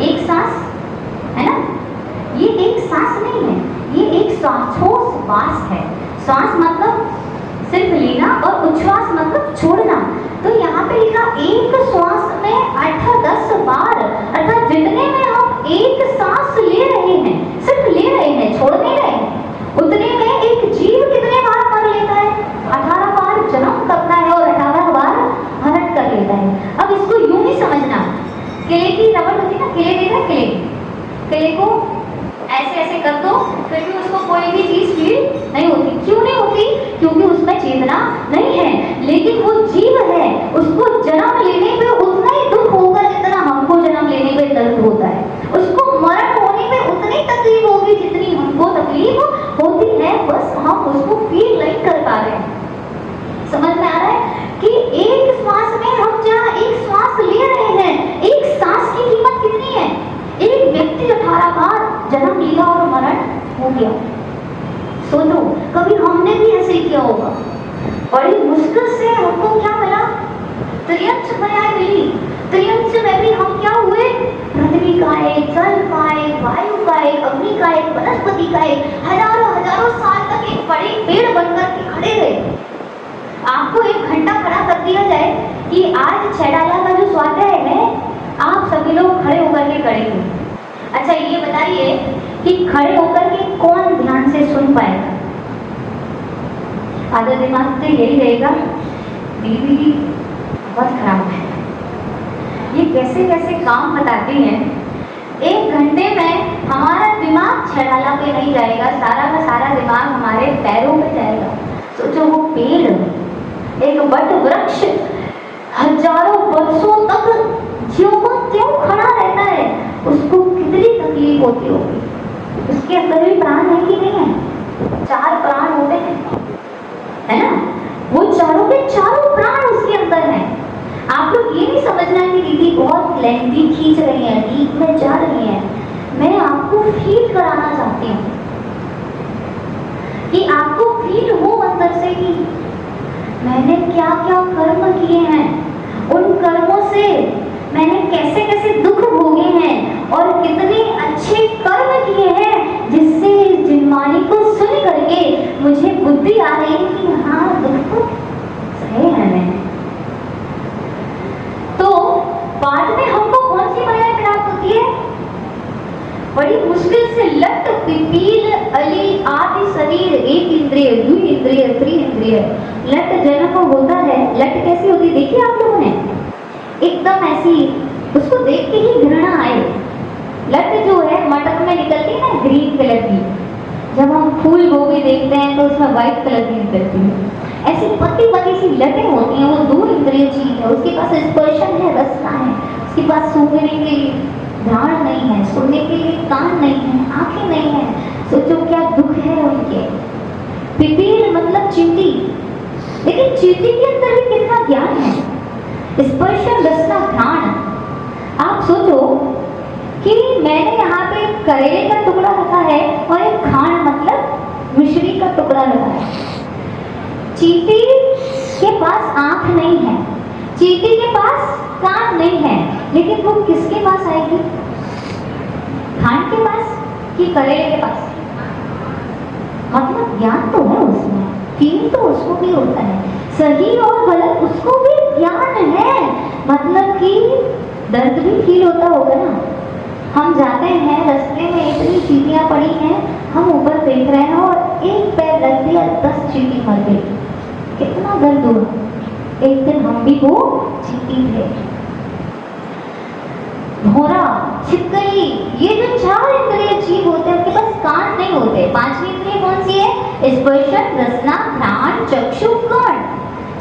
एक सांस, है ना? ये एक सांस नहीं है, ये एक श्वासोच्छ्वास है। श्वास मतलब सिर्फ लेना और उच्छ्वास मतलब छोड़ना। तो यहाँ पे लिखा एक श्वास में 8-10 बार, अर्थात जितने में हम एक सांस ले रहे हैं, सिर्फ ले रहे हैं, छोड़ नहीं रहे हैं, उतने में एक जीव कितने बार मर लेता है? 18 बार जन्म करता है और 18 बार हरण कर लेता है। अब इसको यूं ही समझना, किले की रबड़ होती है ना, किले देखा, किले को ऐसे ऐसे कर दो फिर भी उसको कोई भी चीज फील नहीं होती। क्यों नहीं होती? क्योंकि उसमें चेतना नहीं है। लेकिन वो जीव है, उसको जन्म लेने पे उतना ही दुख होगा जितना हमको जन्म लेने पे दर्द होता है। उसको मरण होने पे उतनी तकलीफ होगी जितनी हमको तकलीफ होती है, बस हम उसको फील नहीं कर पा रहे हैं। समझ में आ रहा है कि एक श्वास में हम जहाँ एक श्वास ले रहे हैं, एक सांस की कीमत कितनी है? एक व्यक्ति 18 बार जन्म लिया और मरण हो गया। सोचो कभी हमने भी ऐसे किया होगा। बड़ी मुश्किल से हमको क्या मिला? त्रियंच पर्याय मिली। त्रियंच में भी हम क्या हुए? पृथ्वी का एक, जल का एक, वायु का एक, अग्नि का एक, वनस्पति का एक, हजारों साल तक एक बड़े पेड़ बनकर के खड़े रहे। आपको एक घंटा खड़ा कर दिया जाए कि आज छेडाला का जो स्वाध्याय है आप सभी लोग खड़े होकर के करेंगे। अच्छा ये बताइए कि खड़े होकर के कौन ध्यान से सुन पाएगा? आधा दिमाग तो यही रहेगा, दीदी बहुत खराब है, ये कैसे कैसे काम बताती हैं। 1 घंटे में हमारा दिमाग छेडाला पे नहीं जाएगा, सारा का सारा दिमाग हमारे पैरों पे जाएगा। सोचो वो पेड़, एक वट वृक्ष हजारों वर्षों तक ज्यों का त्यों खड़ा रहता है, उसको कितनी तकलीफ होती होगी। उसके अंदर भी प्राण है कि नहीं है? 4 प्राण होते हैं, है ना? वो चारों के चारों प्राण उसके अंदर हैं। आप लोग ये नहीं समझना कि दीदी बहुत लेंथी खींच रही है, डीप में जा रही है। मैं आपको फील कराना चाहती हूँ कि आपको फील हो अंदर से कि मैंने क्या क्या कर्म किए हैं, उन कर्मों से मैंने कैसे कैसे दुख भोगे हैं और कितने अच्छे कर्म किए हैं, जिससे इस जिनवाणी को सुन करके मुझे बुद्धि आ रही है कि हाँ दुख सहे है मैंने। तो बाद में हमको कौन सी महिला प्राप्त होती है? बड़ी मुश्किल से लट पिपील अली आदि शरीर एक इंद्रिय द्वि इंद्रिय त्रिइंद्रिय लट जन्म होता है। लट कैसी होती है देखिए आप लोगों ने, एकदम ऐसी, उसको देख के ही घृणा आए। लट जो है मटर में निकलती है ना ग्रीन कलर की, जब हम फूल गोभी देखते हैं तो उसमें व्हाइट कलर की निकलती है। ऐसी पतली पतली सी लटें होती हैं। वो 2 इंद्रिय चीज है, उसके पास स्पर्शन है, रसना है, उसके पास सूंघने के लिए घ्राण नहीं है, सुनने के लिए कान नहीं है, आंखें नहीं है। सोचो क्या दुख है उनके। पिपील मतलब चींटी, लेकिन चींटी के अंदर भी कितना ज्ञान है, स्पर्शन रसना घ्राण। आप सोचो कि मैंने यहाँ पे करेले का टुकड़ा रखा है और एक खांड मतलब मिश्री का टुकड़ा रखा है। चींटी के पास आंख नहीं है, चींटी के पास कान नहीं है, लेकिन वो किसके पास आएगी? खांड के पास कि करेले के पास? मतलब ज्ञान तो है उसमें, फील तो उसको भी होता है, सही और गलत उसको भी ज्ञान है। मतलब कि दर्द भी फील होता होगा ना। हम जाते हैं रास्ते में, इतनी चींटियां पड़ी हैं, हम ऊपर देख रहे हैं और एक पैर रख दिया 10 चींटी मर गई, कितना दर्द हुआ। एक दिन हम भी वो चींटी थे। भौरा, छिपकली, ये जो 4 इंद्रिय जीव होते हैं उनके पास कान नहीं होते। 5वीं इंद्रिय कौन सी है? स्पर्शन रसना घ्राण चक्षु कर्ण।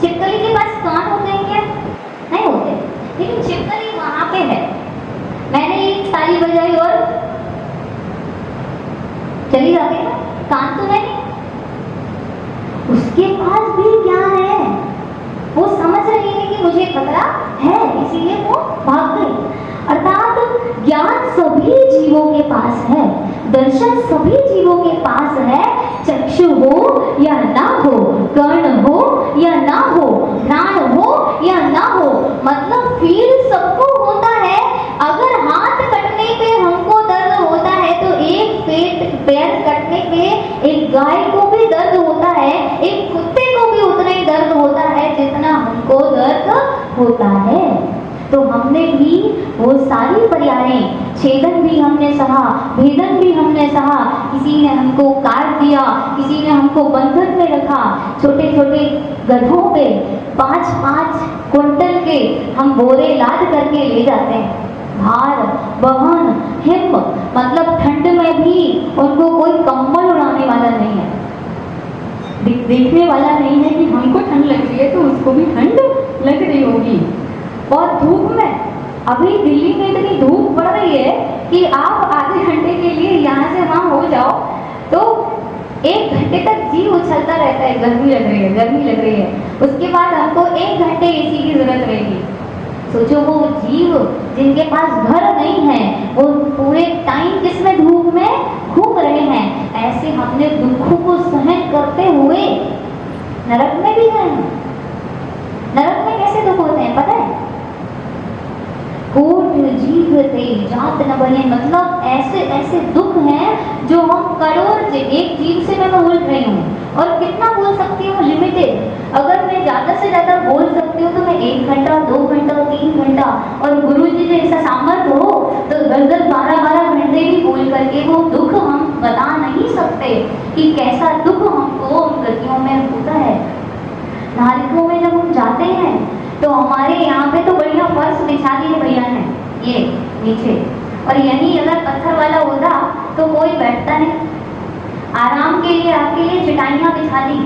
छिपकली के पास कान होते हैं क्या? नहीं होते, लेकिन छिपकली वहां पे है। मैंने एक ताली बजाई और चली जाती है, कान तो नहीं। उसके पास भी ज्ञान है, वो समझ रही है कि मुझे खतरा है, इसीलिए वो भाग गई। अर्थात ज्ञान सभी जीवों के पास है, दर्शन सभी जीवों के पास है। चक्षु हो या ना हो, कर्ण हो या ना हो, घ्राण हो या ना हो, मतलब फील सबको होता है। अगर हाथ कटने पे हमको दर्द होता है तो एक पैर कटने पे एक गाय को भी दर्द होता है, एक कुत्ते को भी उतना ही दर्द होता है जितना हमको दर्द होता है। तो हमने भी वो सारी पर्यायें, छेदन भी हमने सहा, भेदन भी हमने सहा। किसी ने हमको काट दिया, किसी ने हमको बंधन में रखा। छोटे छोटे गधों पे 5-5 क्विंटल के हम बोरे लाद करके ले जाते हैं। भार वहन हिम, मतलब ठंड में भी उनको कोई कंबल उड़ाने वाला नहीं है, देखने वाला नहीं है कि हमको ठंड लग रही है तो उसको भी ठंड लग रही होगी। और धूप में, अभी दिल्ली में इतनी धूप बढ़ रही है कि आप आधे घंटे के लिए यहाँ से वहाँ हो जाओ तो 1 घंटे तक जी उछलता रहता है, गर्मी लग रही है, गर्मी लग रही है। उसके बाद हमको 1 घंटे एसी की जरूरत रहेगी। सोचो वो जीव जिनके पास घर नहीं है, वो पूरे टाइम किसमें धूप में घूम रहे हैं। ऐसे हमने दुखों को सहन करते हुए नरक में भी गए हैं। नरक में कैसे दुख होते हैं पता है? कोट जीव थे जात न बने, मतलब ऐसे ऐसे दुख हैं जो हम करोड़ एक जीव से मैं बोल रही हूँ। और कितना बोल सकती हूँ? लिमिटेड। अगर मैं ज़्यादा से ज़्यादा बोल सकती हूँ तो मैं 1 घंटा 2 घंटा 3 घंटा, और गुरु जी जैसा सामर्थ्य हो तो 10-10 12-12 घंटे भी बोल करके वो दुख हम बता नहीं सकते कि कैसा दुख हमको उन गतियों में होता है। नारिकों में जब हम जाते हैं तो हमारे यहाँ पे तो बढ़िया फर्श बिछा दिए भैया ने ये नीचे, और यही अगर पत्थर वाला होता तो कोई बैठता नहीं। आराम के लिए आपके लिए चटाइयाँ बिछा दी,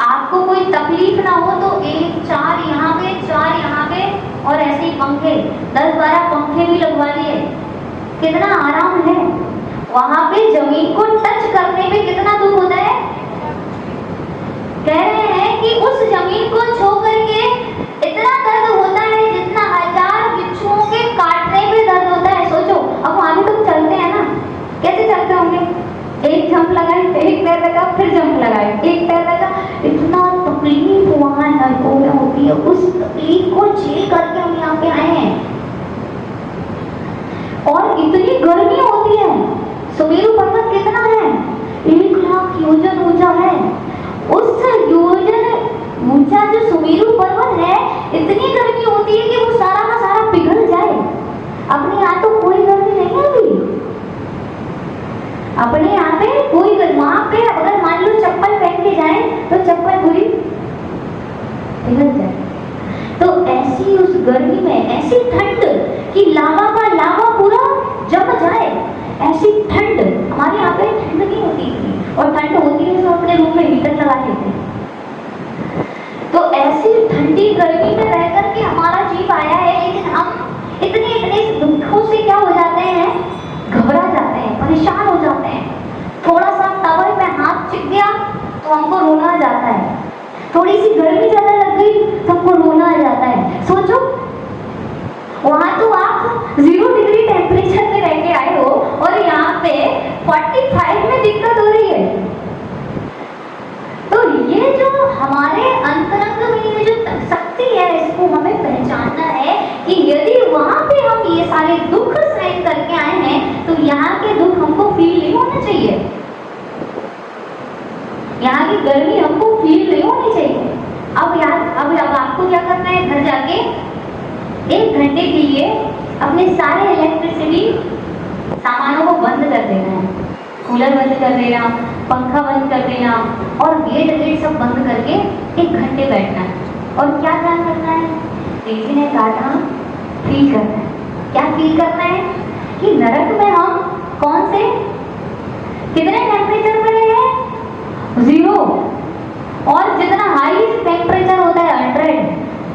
आपको कोई तकलीफ ना हो तो एक 4 यहाँ पे 4 यहाँ पे और ऐसे ही पंखे 10-12 पंखे भी लगवा लिए, कितना आराम है। वहां पे जमीन को टच करने पे कितना दुख होता है। कह रहे हैं कि उस जमीन को छू करके इतना दर्द होता है जितना 1000 बिच्छुओं के काटने पे दर्द होता है। सोचो, अब वहां भी तुम चलते हैं ना, कैसे चलते होंगे? एक जंप लगाए, एक पैर लगा, फिर जंप लगाए, एक पैर लगा। इतना तकलीफ वहां नरकों में होती है, उस तकलीफ को झेल करके हम यहाँ पे आए हैं। और इतनी गर्मी होती है। सुमेरु पर्वत कितना है? 1 लाख योजन ऊंचा है। उस योजन ऊंचा जो सुमेरु पर्वत है, इतनी गर्मी होती है कि वो सारा का सारा पिघल जाए। अपने यहाँ तो कोई गर्मी नहीं है अभी, अपने यहाँ पे कोई वहां पे अगर मान लो चप्पल पहन के जाए तो चप्पल पूरी पिघल जाए। तो ऐसी उस गर्मी में ऐसी ठंड कि लावा का लावा पूरा जम जाए, ऐसी ठंड। हमारे यहाँ पे ठंड नहीं होती थी, और ठंड होती है तो अपने रूम में हीटर लगा लेते हैं। तो ऐसी ठंडी गर्मी में रह करके हमारा जीव आया है, लेकिन हम इतने दुखों से क्या हो जाते हैं, घबरा जाते हैं, परेशान हो जाते हैं। थोड़ा सा टॉवल में हाथ चिप गया तो हमको रोना आ जाता है, थोड़ी सी गर्मी ज्यादा लग गई तो हमको रोना आ जाता है। सोचो, वहां तो आप 0 डिग्री टेम्परेचर में रह के आए हो और यहाँ पे 45 में दिक्कत हो रही है। तो ये जो हमारे अंतरंग में ये जो शक्ति है, इसको हमें पहचानना है कि यदि वहां पे हम ये सारे दुख सहन करके आए हैं तो यहाँ के दुख हमको फील नहीं होना चाहिए, यहाँ की गर्मी हमको फील नहीं होनी चाहिए। अब आपको क्या करना है, घर जाके 1 घंटे के लिए अपने सारे इलेक्ट्रिसिटी सामानों को बंद कर देना है। कूलर बंद कर देना, पंखा बंद कर देना और गेट सब बंद करके 1 घंटे बैठना है। और क्या ध्यान रखना है? किसी ने कहा फील करना है। क्या फील करना है? कि नरक में हम कौन से कितने टेम्परेचर में रहे हैं? 0। और जितना हाई टेम्परेचर होता है 100,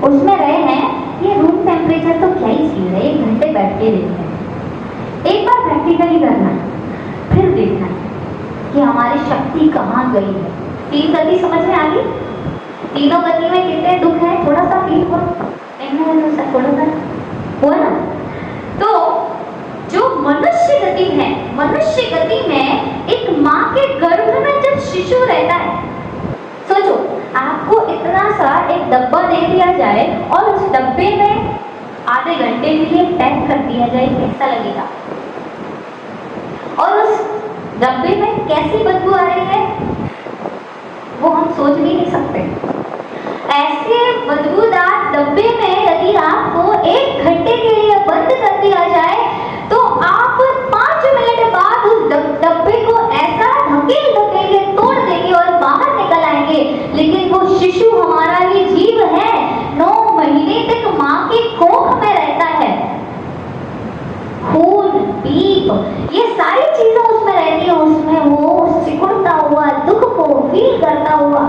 उसमें रहे हैं। ये रूम टेम्परेचर तो क्या ही चीज है, 1 घंटे बैठ के देखते हैं। एक बार प्रैक्टिकली करना है, फिर देखना है कि हमारी शक्ति कहाँ गई है। 3 गति समझ में आ गई? तीनों गति में कितने दुख है, थोड़ा सा फील करो, थोड़ा सा हुआ ना। तो जो मनुष्य गति है, मनुष्य गति में एक माँ के गर्भ में जब शिशु रहता है, सोचो आपको इतना सा एक डब्बा दे दिया जाए और उस डब्बे में आधे घंटे के लिए पैक कर दिया जाए, कैसा लगेगा? और उस डब्बे में कैसी बदबू आ रही है वो हम सोच भी नहीं सकते। ऐसे बदबूदार डब्बे में यदि आपको 1 घंटे के लिए बंद कर दिया जाए तो आप 5 मिनट बाद उस डब्बे को ऐसा धकेल के तोड़ देंगे और बाहर निकल आएंगे। लेकिन वो शिशु हमारा ही जीव है, 9 महीने तक माँ के कोख में रहता है। खून, पीप, ये सारी चीजें उसमें रहती है, उसमें वो सिकुड़ता हुआ दुख को फील करता हुआ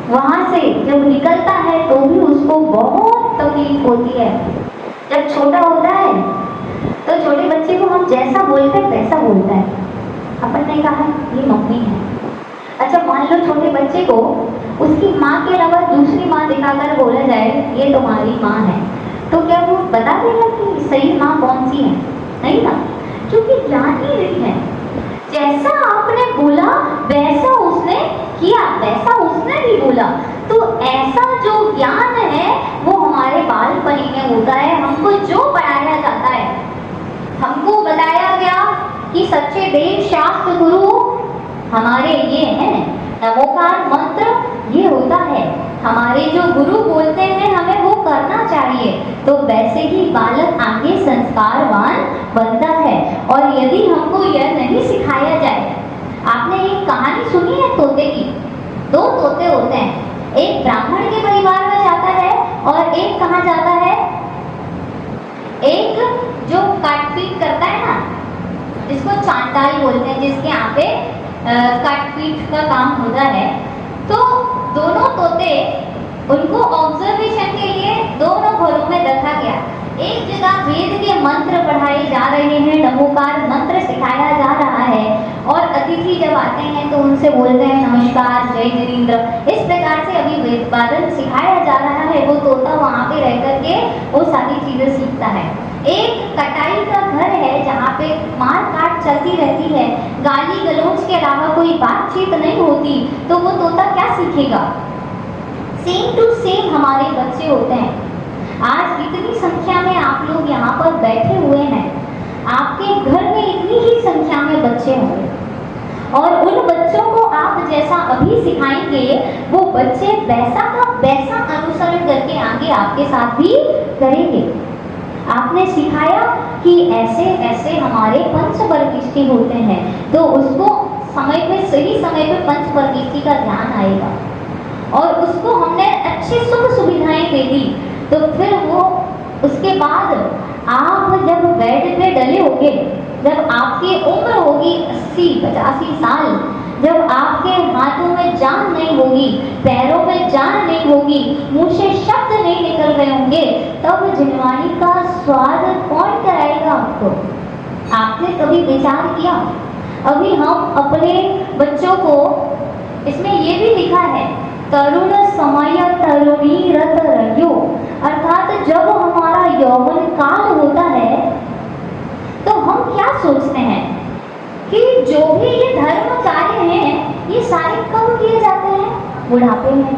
वहां से जब निकलता है तो भी उसको बहुत तकलीफ होती है। जब छोटा होता है तो छोटे बच्चे को हम जैसा बोलते हैं वैसा बोलता है। अपन ने कहा ये मम्मी है। अच्छा मान लो छोटे बच्चे को उसकी माँ के अलावा दूसरी माँ दिखाकर बोला जाए ये तुम्हारी माँ है, तो क्या वो बता देगा कि सही माँ कौन सी है? नहीं ना, क्योंकि जान ही रही है। जैसा आपने बोला वैसा उसने किया, वैसा उसने भी बोला। तो ऐसा जो ज्ञान है वो हमारे बालपनी में होता है। हमको जो पढ़ाया जाता है, हमको बताया गया कि सच्चे देव शास्त्र गुरु हमारे ये हैं, नमोकार मंत्र ये होता है। हमारे जो गुरु बोलते हैं हमें वो करना चाहिए, तो वैसे ही बालक आगे संस्कारवान बनता है। और यदि हमको यह नहीं सिखाया जाए, आपने एक कहानी सुनी है तोते की? 2 तोते होते हैं, एक ब्राह्मण के परिवार में जाता है और एक कहाँ जाता है? एक जो काटपीट करता है ना, जिसको चांडाल बोलते हैं, जिसके यहाँ पे काटपीट का काम होता है, तो दोनों तोते, उनको ऑब्जर्वेशन के लिए दोनों घरों में रखा गया। एक जगह वेद के मंत्र पढ़ाए जा रहे हैं, नमोकार मंत्र सिखाया जा रहा है, और अतिथि जब आते हैं तो उनसे बोलते हैं नमस्कार, जय जिनेंद्र। इस प्रकार से अभी वेद वादन सिखाया जा रहा है। वो तोता वहाँ पे रह करके वो सारी चीजें सीखता है। एक कटाई का घर है जहाँ पे मार काट चलती रहती है, गाली गलौज के अलावा कोई बातचीत नहीं होती, तो वो तोता क्या सीखेगा? सेम टू सेम हमारे बच्चे होते हैं। आज इतनी संख्या में आप लोग यहाँ पर बैठे हुए हैं, आपके घर में इतनी ही संख्या में बच्चे होंगे, और उन बच्चों को आप जैसा अभी सिखाएंगे वो बच्चे वैसा का वैसा अनुसरण करके आगे आपके साथ भी करेंगे। आपने सिखाया कि ऐसे ऐसे हमारे पंचपरकिष्टि होते हैं, तो उसको समय पे, सही समय पे पंचपरकिष्टि का ध्यान आएगा, और उसको हमने अच्छी सुख सुविधाएं दे दी, तो फिर वो उसके बाद आप जब बेड पे डले होंगे, जब आपकी उम्र होगी 80-85 साल, जब आपके हाथों में जान नहीं होगी, पैरों में जान नहीं होगी, मुंह से शब्द नहीं निकल रहे होंगे, तब जिनवानी का स्वाद कौन कराएगा आपको? आपने कभी विचार किया? अभी हम अपने बच्चों को, इसमें ये भी लिखा है तरुण समय तरुणी रत रयो, अर्थात जब हमारा यौवन काल होता है तो हम क्या सोचते हैं कि जो भी ये धर्म कार्य हैं ये सारे कब किए जाते हैं? बुढ़ापे में।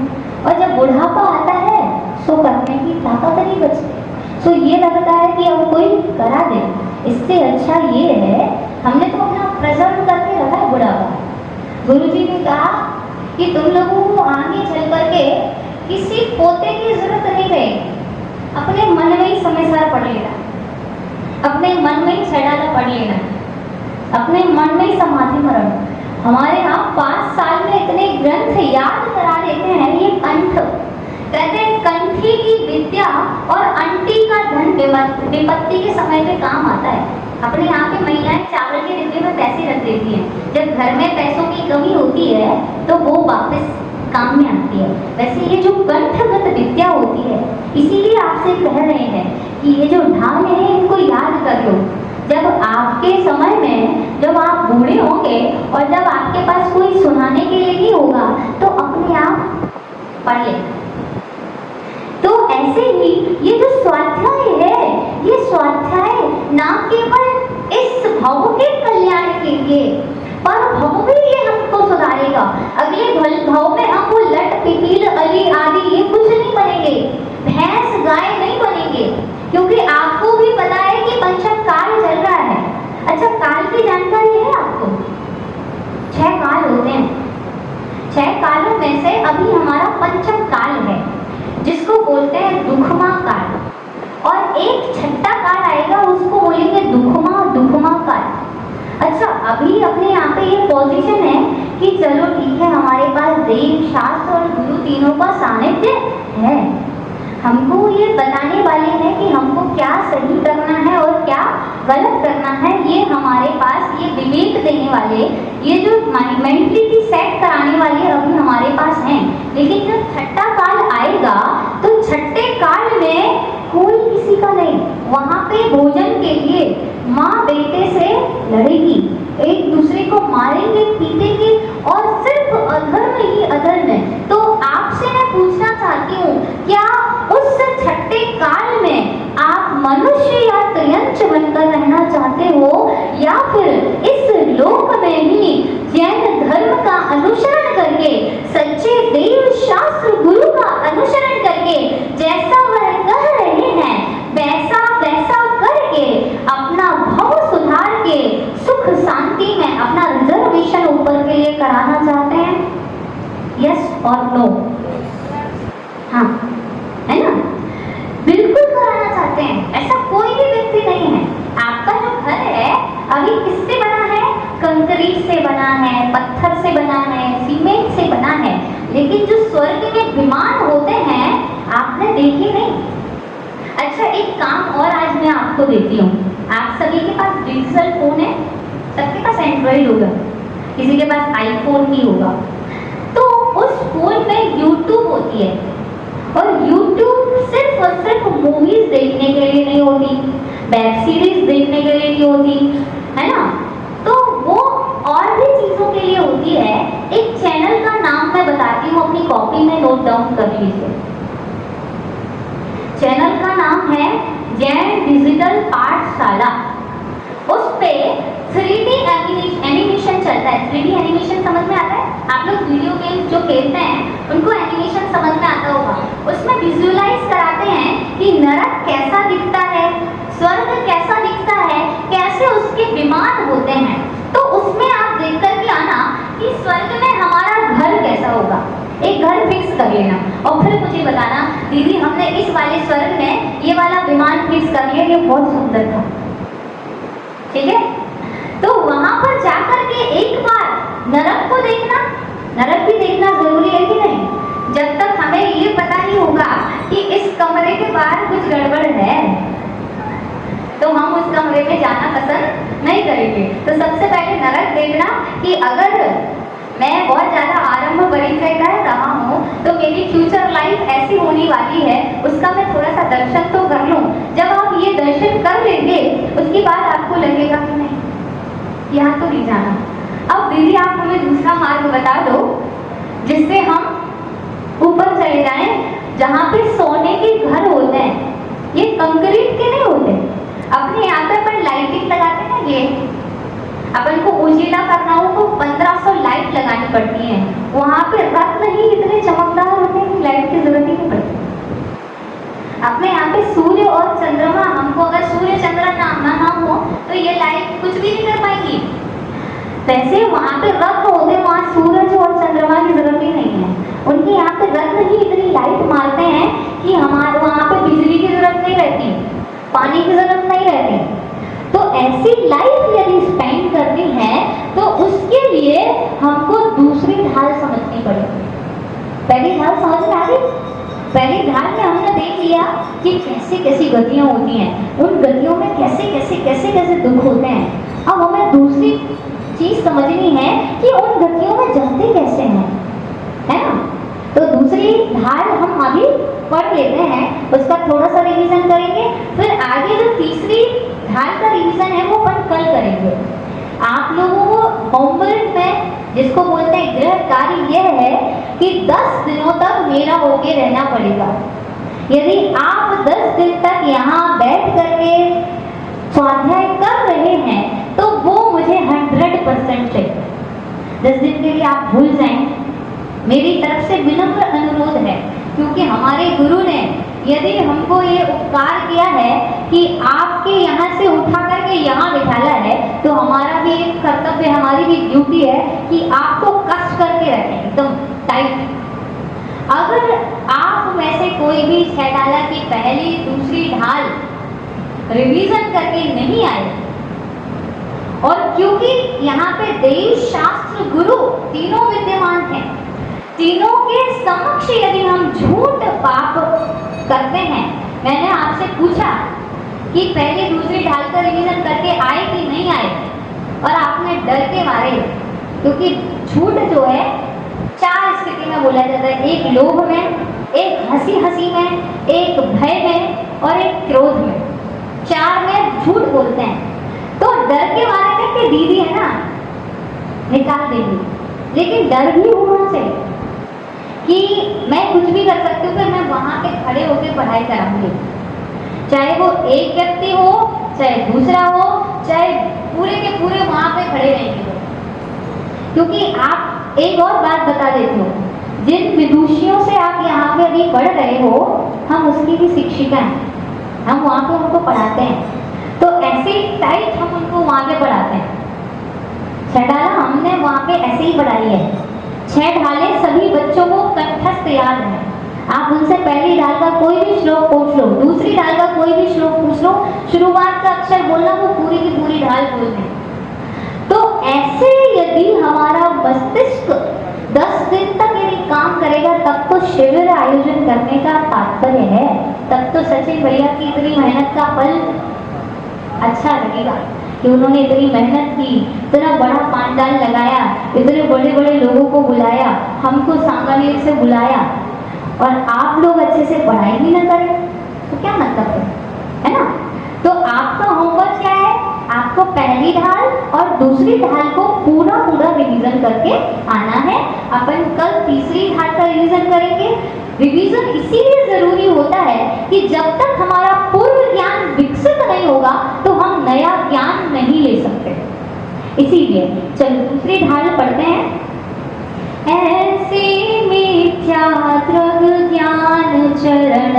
और जब बुढ़ापा आता है तो करने की ताकत नहीं बचती, तो ये लगता है कि अब कोई करा दे। इससे अच्छा ये है, हमने तो अपना प्रिजर्व करके रखा है बुढ़ापा। गुरुजी ने कहा कि तुम लोगों को आगे चल करके किसी पोते की जरूरत नहीं रहेगी, अपने मन में ही समयसार पढ़ लेना, अपने मन में ही छेड़ाला पढ़ लेना, अपने मन में ही समाधि मरण। हमारे यहाँ 5 साल में इतने ग्रंथ याद करा देते हैं, ये कंठ कहते हैं, कंठी की विद्या और अंटी का धन विपत्ति के समय पे काम आता है। अपने यहाँ पे महिलाएं चावल के डिब्बे में पैसे रख देती हैं, जब घर में पैसों की कमी होती है तो वो वापस काम में आती है। वैसे ये जो कंठगत विद्या होती है, इसीलिए आपसे कह रहे हैं कि ये जो ढाल है इनको याद कर लो। जब आपके समय में, जब आप बूढ़े होंगे और जब आपके पास कोई सुनाने के लिए नहीं होगा, तो अपने आप पढ़ लेना। तो ऐसे ही ये जो स्वाध्याय है, ये स्वाध्याय ना केवल इस भौतिक कल्याण के लिए, पर भव भी ये हमको सुधारेगा। अगले भव में हम वो लट पिपील अली आदि ये कुछ नहीं बनेंगे, भैंस गाय नहीं बनेंगे, क्योंकि आपको भी पता है कि पंचम काल चल रहा है। अच्छा, काल की जानकारी है आपको? 6 काल होते हैं। 6 कालों में से अभी हमारा पंचम काल है, जिसको बोलते हैं दुखमा काल, और एक छठा काल आएगा, उसको बोलेंगे दुखमा काल। अच्छा, अभी अपने यहाँ पे ये पोजीशन है कि चलो ठीक है, हमारे पास देव, शास्त्र और गुरु तीनों का सानिध्य है, हमको ये बताने वाले हैं कि हमको क्या सही करना है और क्या गलत करना है। ये हमारे पास ये विवेक देने वाले, ये जो मेंटलिटी सेट कराने वाले अभी हमारे पास हैं। लेकिन जब छठा काल आएगा तो छठे काल में कोई किसी का नहीं, वहाँ पे भोजन के लिए माँ बेटे से लड़ेगी, एक दूसरे को मारेंगे पीटेंगे, और सिर्फ अधर्म ही अधर्म। तो आपसे मैं पूछना चाहती हूँ, क्या उस छठे काल में आप मनुष्य या त्रयंच बनकर रहना चाहते हो, या फिर इस लोक में ही जैन धर्म का अनुसरण करके, सच्चे देव शास्त्र गुरु का अनुसरण करके, जैसा वह कह रहे हैं वैसा वैसा करके अपना भव सुधार के सुख शांति में अपना रिजर्वेशन ऊपर के लिए कराना चाहते हैं? यस और नो? हाँ, है ना? बिल्कुल कराना चाहते हैं। ऐसा कोई भी व्यक्ति नहीं है। आपका जो घर है अभी किससे बना है? कंक्रीट से बना है, पत्थर से बना है, सीमेंट से बना है। लेकिन जो स्वर्ग में विमान होते हैं आपने देखे नहीं। अच्छा, एक काम और आज मैं आपको देती हूँ। आप सभी के पास डिजिटल फोन है, सबके पास एंड्रॉइड होगा, किसी के पास आईफोन ही होगा। तो उस फोन में यूट्यूब होती है, और यूट्यूब सिर्फ और सिर्फ मूवीज देखने के लिए नहीं होती, वेब सीरीज देखने के लिए नहीं होती, है ना। तो वो और भी चीजों के लिए होती है। एक चैनल का नाम मैं बताती हूँ, अपनी कॉपी में नोट डाउन कर लीजिए। चैनल का नाम है जैन डिजिटल पाठशाला। उस पे 3D एनिमेशन चलता है। 3D एनिमेशन समझ में आता है? आप लोग वीडियो गेम जो खेलते हैं उनको एनिमेशन समझ में आता होगा। उसमें विजुअलाइज कराते हैं कि नरक कैसा दिखता है, स्वर्ग कैसा दिखता है, कैसे उसके विमान होते हैं। तो उसमें आप देख कर के आना कि स्वर्ग में हमारा घर कैसा होगा, एक घर फिक्स कर लेना और फिर मुझे बताना दीदी हमने इस वाले स्वर्ग में ये वाला विमान फिक्स कर लिया, ये बहुत सुंदर था, ठीक है। तो वहां पर जाकर के एक बार नरक को देखना, नरक भी देखना जरूरी है कि नहीं? जब तक हमें ये पता नहीं होगा कि इस कमरे के बाहर कुछ गड़बड़ है तो हम उस कमरे में जाना पसंद नहीं करेंगे। तो सबसे पहले नरक देखना कि अगर मैं बहुत ज्यादा आरंभ परिचय कर रहा हूँ तो मेरी फ्यूचर लाइफ ऐसी होने वाली है, उसका मैं थोड़ा सा दर्शन तो कर लूँ। जब आप ये दर्शन कर लेंगे उसके बाद आपको लगेगा कि नहीं यहाँ तो नहीं जाना। अब दीदी आप हमें दूसरा मार्ग बता दो जिससे हम ऊपर चले जाएं, जहाँ पे सोने के घर होते हैं, ये कंक्रीट के नहीं होते। अपने यहाँ पे अपन लाइटिंग लगाते हैं ना, ये अपन को उजीला करना हो तो 1500 लाइट लगानी पड़ती है। वहां पे रत्न ही इतने चमकदार होते हैं कि लाइट की जरूरत ही नहीं पड़ती। अपने यहाँ पे सूर्य और चंद्रमा, हमको अगर सूर्य चंद्रमा ना हो तो ये लाइट कुछ भी नहीं कर पाएगी। वैसे वहां पे रत्न होते हैं, वहां सूरज और चंद्रमा की जरूरत ही नहीं है। उनके यहाँ पे रत्न ही इतनी लाइट मारते हैं कि हमारे वहां पे बिजली की जरूरत नहीं रहती, पानी की जरूरत नहीं रहती। तो ऐसी लाइफ यदि स्पेंड करनी है तो उसके लिए हमको दूसरी ढाल समझनी पड़ेगी। पहली ढाल समझ में आ गई? पहली ढाल में हमने देख लिया कि कैसी कैसी गतियां होती हैं, उन गतियों में कैसे दुख होते हैं। अब हमें दूसरी चीज समझनी है कि उन गतियों में जाते कैसे हैं, है ना। तो दूसरी ढाल हम अभी पढ़ लेते हैं, उसका थोड़ा सा रिवीजन करेंगे, फिर आगे जो तीसरी ढाल का रिवीजन है वो अपन कल करेंगे। आप लोगों को होमवर्क में जिसको बोलते हैं गृह कार्य यह है कि 10 दिनों तक मेरा होके रहना पड़ेगा। यदि आप 10 दिन तक यहाँ बैठ करके स्वाध्याय कर रहे हैं तो वो मुझे 100% चाहिए। 10 दिन के लिए आप भूल जाएं, मेरी तरफ से विनम्र अनुरोध है, क्योंकि हमारे गुरु ने यदि हमको ये उपकार किया है कि आपके यहाँ से उठा करके यहाँ बिठाला है, तो हमारा भी एक कर्तव्य, हमारी भी ड्यूटी है कि आपको कष्ट करके रखें एकदम टाइट। अगर आप में से कोई भी छठाला की पहली दूसरी ढाल रिवीजन करके नहीं आए, और क्योंकि यहाँ पे देव शास्त्र गुरु तीनों विद्यमान हैं, तीनों के समक्ष यदि हम झूठ पाप करते हैं, मैंने आपसे पूछा कि पहले दूसरी ढाल का रिवीजन करके आए कि नहीं आए, और आपने डर के मारे, क्योंकि झूठ जो है 4 स्थिति में बोला जाता है, एक लोभ में, एक हंसी में, एक भय में और एक क्रोध में। 4 में झूठ बोलते हैं। तो डर के मारे थे कि दीदी है ना निकाल देंगी, लेकिन डर भी होना चाहिए कि मैं कुछ भी कर सकती हूँ, फिर मैं वहाँ पे खड़े होकर पढ़ाई कराऊंगी, चाहे वो एक व्यक्ति हो, चाहे दूसरा हो, चाहे पूरे के पूरे वहाँ पे खड़े रहेंगे। क्योंकि आप एक और बात बता देती हूँ, जिन विदुषियों से आप यहाँ पे अभी पढ़ रहे हो, हम उसकी भी शिक्षिका हैं, हम वहाँ पे उनको पढ़ाते हैं। तो ऐसे टाइट हम उनको वहाँ पे पढ़ाते हैं। छठाला हमने वहाँ पे ऐसे ही पढ़ाई है। 6 ढालें सभी बच्चों को कंठस्थ याद है। आप उनसे पहली ढाल का कोई भी श्लोक पूछ लो, दूसरी ढाल का कोई भी श्लोक पूछ लो, शुरुआत का अक्षर बोलना, वो पूरी की पूरी ढाल बोल दें। तो ऐसे यदि हमारा मस्तिष्क 10 दिन तक यदि काम करेगा, तब तो शिविर आयोजन करने का तात्पर्य है, तब तो सचिन भैया की इतनी मेहनत का फल अच्छा लगेगा कि उन्होंने इतनी मेहनत की, इतना बड़ा पांडाल लगाया, इतने बड़े बड़े लोगों को बुलाया, हमको सांगानेर से बुलाया, और आप लोग अच्छे से पढ़ाई भी ना करें तो क्या मतलब है ना? तो आपका होमवर्क क्या है? आपको पहली ढाल और दूसरी ढाल को पूरा पूरा रिवीजन करके आना है। अपन कल तीसरी ढाल का रिवीजन करेंगे। रिवीजन इसीलिए जरूरी होता है कि जब तक हमारा पूर्व ज्ञान विकसित नहीं होगा तो हम नया ज्ञान नहीं ले सकते। इसीलिए चलो दूसरी ढाल पढ़ते हैं। ऐसे मिथ्या दृग ज्ञान चरण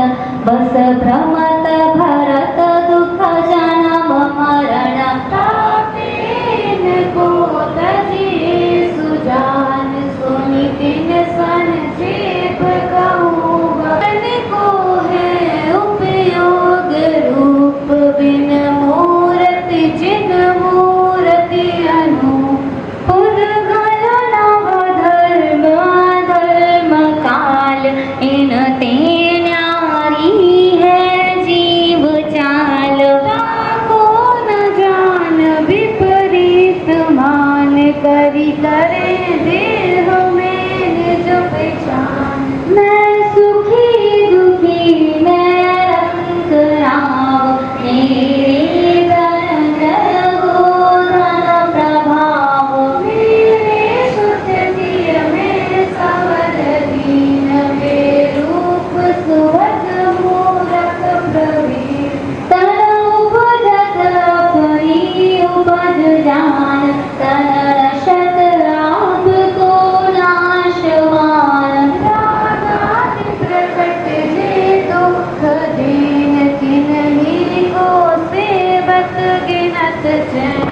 बस भ्रमत भरत दुख जन्म मरण तापेन को तजे सुजान सुनि दिन संक्षेप कहूँ बन को है उपयोग रूप बिन मूर्ति जिन मूर्ति अनु इन ते न्यारी है जीव चाल को न जान विपरीत मान करी करे देह में निज पहचान। मैं सुखी दुखी मैं रंग राव मेरे धन धन प्रभाव मेरे सुचती में सवर दीन रूप सुवज मूरत प्रवीण तन उपजत अपनी उपज जान तन रशत राग को नाशवान रागादि प्रकट जे दुख दीन किन्हीं को सेवक गिनत चैन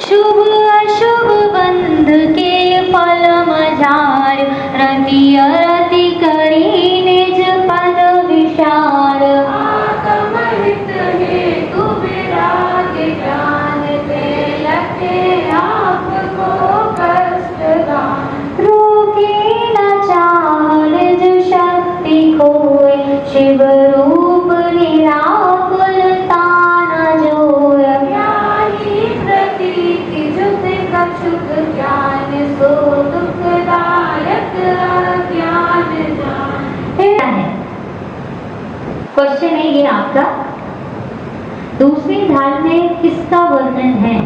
शुभ अशुभ बंध के फल मझार रति अरति करी निज पद विशार आगम हित हेतु विराग ज्ञान ते लखे आपको कष्ट दान रोके न चाह निज शक्ति खोए शिव रूप निराकुल तान जोय ज्ञानी प्रतीति जुत कछुक ज्ञान सो दुखदायक अज्ञान जान। क्वेश्चन है ये आपका, दूसरी ढाल में किसका वर्णन है?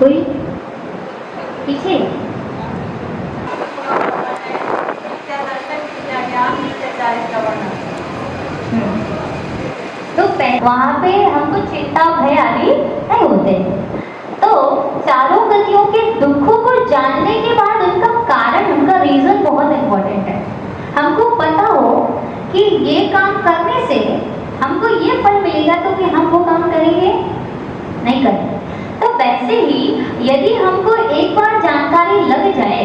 कोई पीछे? तो वहाँ पे हमको चिंता भय आदि नहीं होते। तो चारों गतियों के दुखों को जानने के बाद उनका कारण, उनका रीजन बहुत इम्पोर्टेंट है। हमको पता हो कि ये काम करने से हमको ये फल मिलेगा तो कि हम वो काम करेंगे नहीं करेंगे। तो वैसे ही यदि हमको एक बार जानकारी लग जाए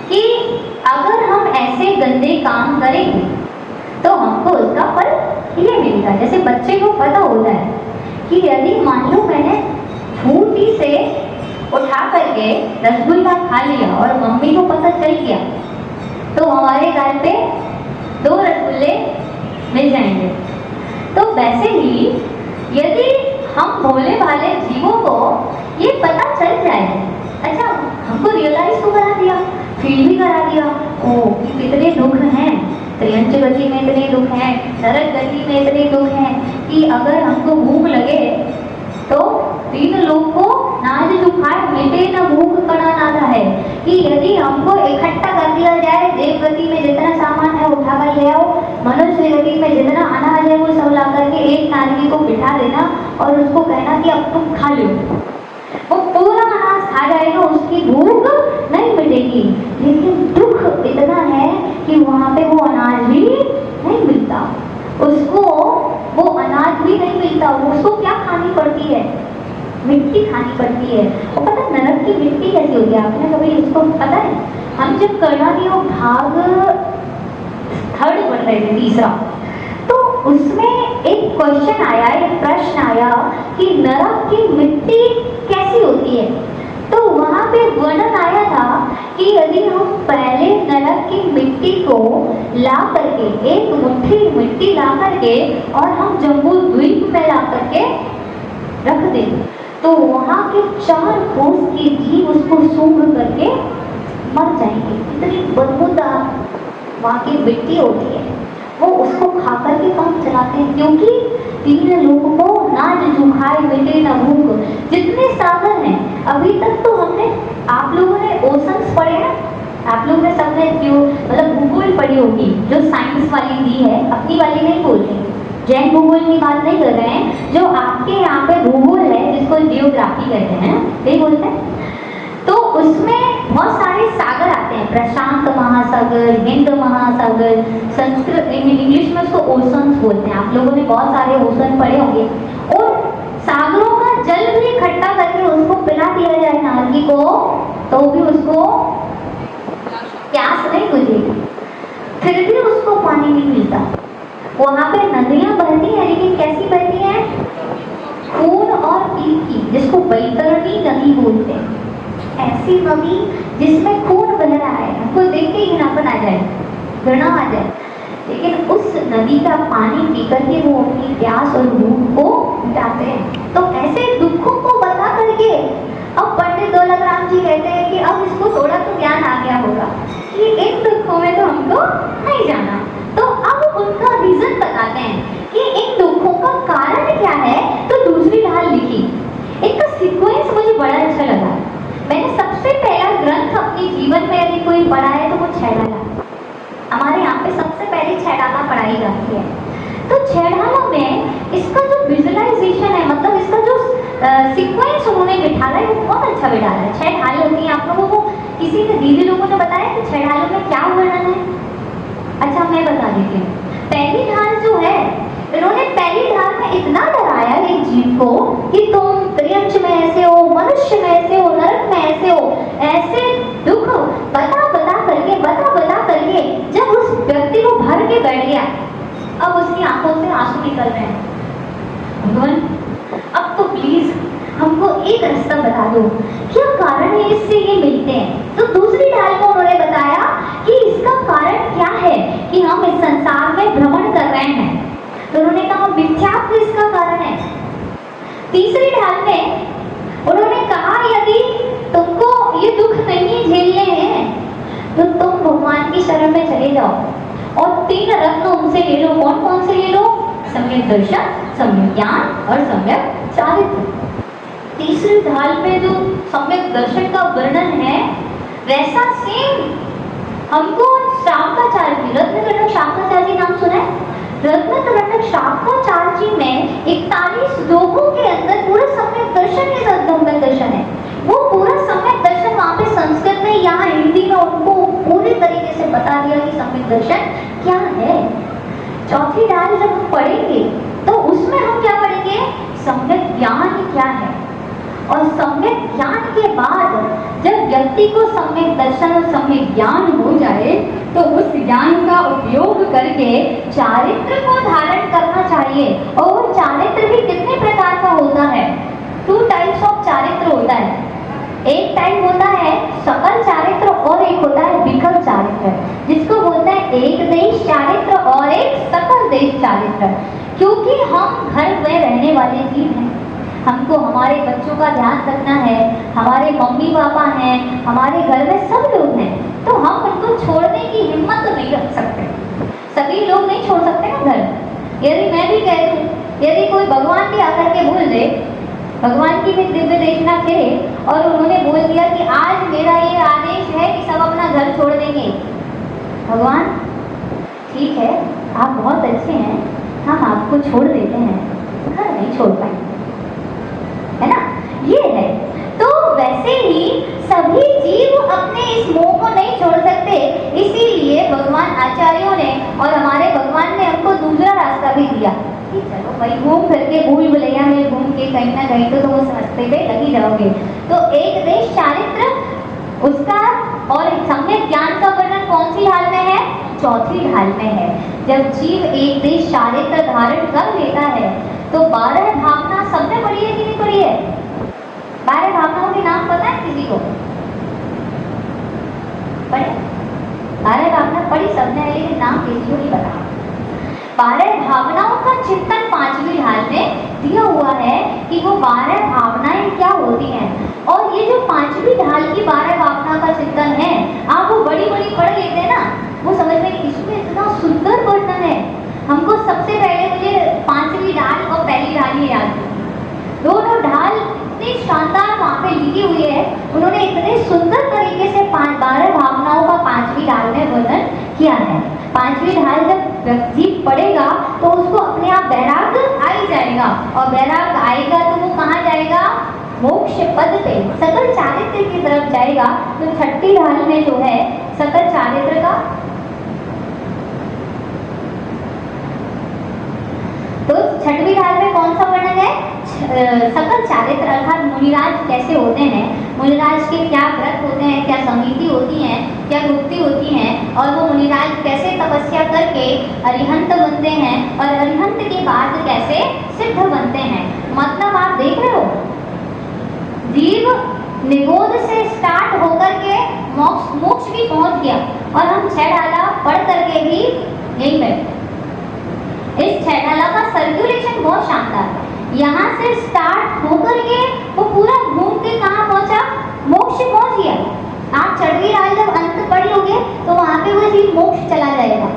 कि अगर हम ऐसे गंदे काम करेंगे तो हमको उसका फल ये मिलेगा। जैसे बच्चे को पता होता है कि यदि मान लो मैंने फूटी से उठा करके रसगुल्ला खा लिया और मम्मी को पता चल गया तो हमारे घर पे 2 रसगुल्ले मिल जाएंगे। तो वैसे ही यदि हम भोले भाले जीवों को ये पता चल जाए, अच्छा हमको रियलाइज तो करा दिया, फील भी करा दिया, ओ कितने दुख हैं, त्रियंच गति में इतने दुख हैं, नरक गति में इतने दुख हैं कि अगर हमको भूख लगे तो 3 लोग को नाज दुखाए मिटे न भूख कड़ा नादा है कि यदि हमको इकट्ठा कर दिया जाए, देव गति में जितना सामान है उठा कर ले आओ, मनुष्य गति में जितना अनाज है वो सब ला करके एक नारगी को बिठा देना और उसको कहना कि अब तुम खा लो, वो पूरा अनाज खा जाएगा, उसकी भूख नहीं मिटेगी। लेकिन दुख इतना है कि वहाँ पे वो अनाज भी नहीं मिलता, उसको वो अनाज भी नहीं मिलता, उसको क्या खानी पड़ती है? मिट्टी खानी पड़ती है। और पता है नरक की मिट्टी कैसी होती है? आपने कभी इसको पता है? हम जब कर्णादियों भाग 3rd पढ़ रहे थे, तीसरा, तो उसमें एक क्वेश्चन आया, एक प्रश्न आया कि नरक की मिट्टी कैसी होती है। तो वहाँ पे वर्णन आया था कि यदि हम पहले नरक की मिट्टी को ला करके, एक मुट्ठी मिट्टी ला करके और हम जम्बू द्वीप में ला करके करके रख दे तो वहाँ के 4 कोस के जीव उसको सूंघ करके मर जाएंगे। इतनी बदबूदार वहाँ की मिट्टी होती है, वो उसको खा करके काम चलाते हैं, क्योंकि 3 लोगों को ना जो खाए मिटे ना भूख। जितने सागर हैं अभी तक तो हमने, आप लोगों ने ओशंस पढ़े ना, आप लोगों ने सबने जो मतलब भूगोल पढ़ी होगी, जो साइंस वाली दी है, अपनी वाली नहीं बोल रही, जैन भूगोल की बात नहीं कर रहे हैं, जो आपके यहाँ पे भूगोल है जिसको जियोग्राफी कहते हैं, यही बोलते हैं। तो उसमें बहुत सारे सागर आते हैं, प्रशांत महासागर, हिंद महासागर, संस्कृत इंग्लिश में उसको ओशंस बोलते हैं। आप लोगों ने बहुत सारे ओशन पढ़े होंगे। उन सागरों का जल भी इकट्ठा करके उसको पिला दिया जाए नारगी को, तो भी उसको प्यास नहीं बुझेगी, फिर भी उसको पानी नहीं मिलता। वहाँ पे नदियाँ बहती हैं, लेकिन कैसी बहती हैं? खून और पीत की, जिसको बैतरणी नदी बोलते हैं। ऐसी नदी जिसमें खून बह रहा है, हमको देख के ही घृणापन आ जाए, घृणा आ जाए, लेकिन उस नदी का पानी पी करके वो अपनी प्यास और भूख को मिटाते हैं। तो ऐसे दुखों को बता करके अब पंडित दौलत राम जी कहते हैं कि अब इसको थोड़ा तो ज्ञान आ गया होगा कि इन दुखों में तो हमको नहीं जाना। तो अब उनका रीजन बताते हैं कि इन दुखों का कारण क्या है। तो दूसरी ढाल लिखी, एक सीक्वेंस मुझे बड़ा अच्छा लगा। मैंने सबसे पहला ग्रंथ अपने जीवन में यदि कोई पढ़ा है तो वो छैडाला। हमारे यहाँ पे सबसे पहले छैडाला पढ़ाई जाती है। तो छैडाला में इसका जो विजुअलाइजेशन है, मतलब इसका जो सीक्वेंस उन्होंने बिठाया है, वो बहुत अच्छा बिठाया है। 6 ढाल होती है, आप लोगों को किसी ने दीदी लोगों ने बताया कि 6 ढालों में क्या वर्णन है? अच्छा, मैं बता देती हूँ। पहली ढाल जो है, इन्होंने पहली ढाल में इतना डराया एक जीव को कि तुम त्रियंच में ऐसे हो, मनुष्य में ऐसे हो, नरक में ऐसे हो, ऐसे दुख बता बता करके जब उस व्यक्ति को भर के बैठ गया, अब उसकी आंखों से आंसू निकल रहे हैं। भगवान, अब तो प्लीज हमको एक रास्ता बता दो, क्या कारण है इससे ये मिलते हैं? तो दूसरी ढाल को उन्होंने बताया कि इसका कारण क्या है कि हम इस संसार में भ्रमण कर रहे हैं। तो उन्होंने कहा मिथ्यात्व इसका कारण है। तीसरी ढाल में उन्होंने कहा यदि तुमको ये दुख नहीं झेलने हैं तो तुम भगवान की शरण में चले जाओ और 3 रत्न उनसे ले लो। कौन कौन से ले लो? सम्यक दर्शन, सम्यक ज्ञान और सम्यक चारित्र। तीसरी ढाल में जो सम्यक दर्शन का वर्णन है, वैसा सेम हमको शाक्ताचार्य की, रत्नकर्णक शाक्ताचार्य जी नाम सुना है? रत्नकर्णक शाक्ताचार्य जी में 41 लोगों के अंदर पूरा सम्यक दर्शन ही सम्यक दर्शन है। वो पूरा सम्यक दर्शन वहाँ पे संस्कृत में, यहाँ हिंदी में उनको पूरी तरीके से बता दिया कि सम्यक दर्शन क्या है। चौथी ढाल जब हम पढ़ेंगे तो उसमें हम क्या पढ़ेंगे? सम्यक ज्ञान क्या है। और सम्यक ज्ञान के बाद जब व्यक्ति को सम्यक दर्शन और सम्यक ज्ञान हो जाए तो उस ज्ञान का उपयोग करके चारित्र को धारण करना चाहिए। और वो चारित्र भी कितने प्रकार का होता है? 2 टाइप्स ऑफ चारित्र होता है। एक टाइप होता है सकल चारित्र और एक होता है विकल चारित्र, जिसको बोलते हैं एक देश चारित्र और एक सकल देश चारित्र। क्योंकि हम घर में रहने वाले जीव हैं, हमको हमारे बच्चों का ध्यान रखना है, हमारे मम्मी पापा हैं, हमारे घर में सब लोग हैं, तो हम उनको छोड़ने की हिम्मत तो नहीं रख सकते। सभी लोग नहीं छोड़ सकते ना घर। यदि मैं भी कह दूँ, यदि कोई भगवान भी आकर के बोल दे, भगवान की भी दिव्य देशना थे और उन्होंने बोल दिया कि आज मेरा ये आदेश है कि सब अपना घर छोड़ देंगे। भगवान ठीक है, आप बहुत अच्छे हैं, हम आपको छोड़ देते हैं, घर नहीं छोड़ पाएंगे, है ना? ये है। तो वैसे ही सभी जीव अपने इस मोह को नहीं छोड़ सकते, इसीलिए भगवान आचार्यों ने और हमारे भगवान ने हमको दूसरा रास्ता भी दिया कि चलो भाई घूम फिर के भूल भुलैया में घूम के कहीं ना कहीं तो वो रास्ते पे लगी जाओगे। तो एक देश चारित्र उसका और सम्यक ज्ञान का वर्णन कौन सी ढाल में है? चौथी ढाल में है। जब जीव एक देश चारित्र धारण कर लेता है तो 12 भावना सबने पढ़ी है कि नहीं पढ़ी है? 12 भावनाओं के नाम पता है किसी को? पढ़े? 12 भावना पढ़ी सबने, लेकिन नाम किसी को नहीं पता। 12 भावनाओं का चिंतन 5वीं ढाल में दिया हुआ कि वो 12 भावनाएं क्या होती हैं। और ये जो 5वीं ढाल की 12 भावना का चिंतन है, आप वो बड़ी बड़ी पढ़ लेते हैं ना, वो समझ में इसमें इतना सुंदर वर्णन है। हमको सबसे पहले मुझे 5वीं ढाल और पहली ढाल ही याद थी। दोनों ढाल इतनी शानदार वहाँ पे लिखी हुई है, उन्होंने इतने सुंदर तरीके से 12 भावनाओं का 5वीं ढाल में वर्णन किया है। 5वीं ढाल जब व्यक्ति पढ़ेगा तो उसको अपने आप वैराग्य आ ही जाएगा, और वैराग्य आएगा तो वो कहाँ जाएगा? मोक्ष पद पे, सकल चारित्र की तरफ जाएगा। तो 6ठी ढाल में जो है सकल चारित्र का, तो 6वीं ढाल में कौन सा वर्णन है? सकल चारित्र अर्थात मुनिराज कैसे होते हैं, मुनिराज के क्या व्रत होते हैं, क्या समिति होती है, क्या गुप्ति होती है, और वो मुनिराज कैसे तपस्या करके अरिहंत बनते हैं, और अरिहंत के बाद कैसे सिद्ध बनते हैं। मतलब आप देख रहे हो, जीव निगोद से स्टार्ट होकर के मोक्ष भी पहुंच गया, और हम 6 ढाला पढ़ करके भी यही बैठे। इस 6 ढाला का सर्कुलेशन बहुत शानदार है। यहाँ से स्टार्ट होकर के वो पूरा घूम के कहाँ पहुंचा? मोक्ष पहुंच गया। आप 6वीं ढाल जब अंत पढ़ लोगे तो वहाँ पे वो जीव मोक्ष चला जाएगा।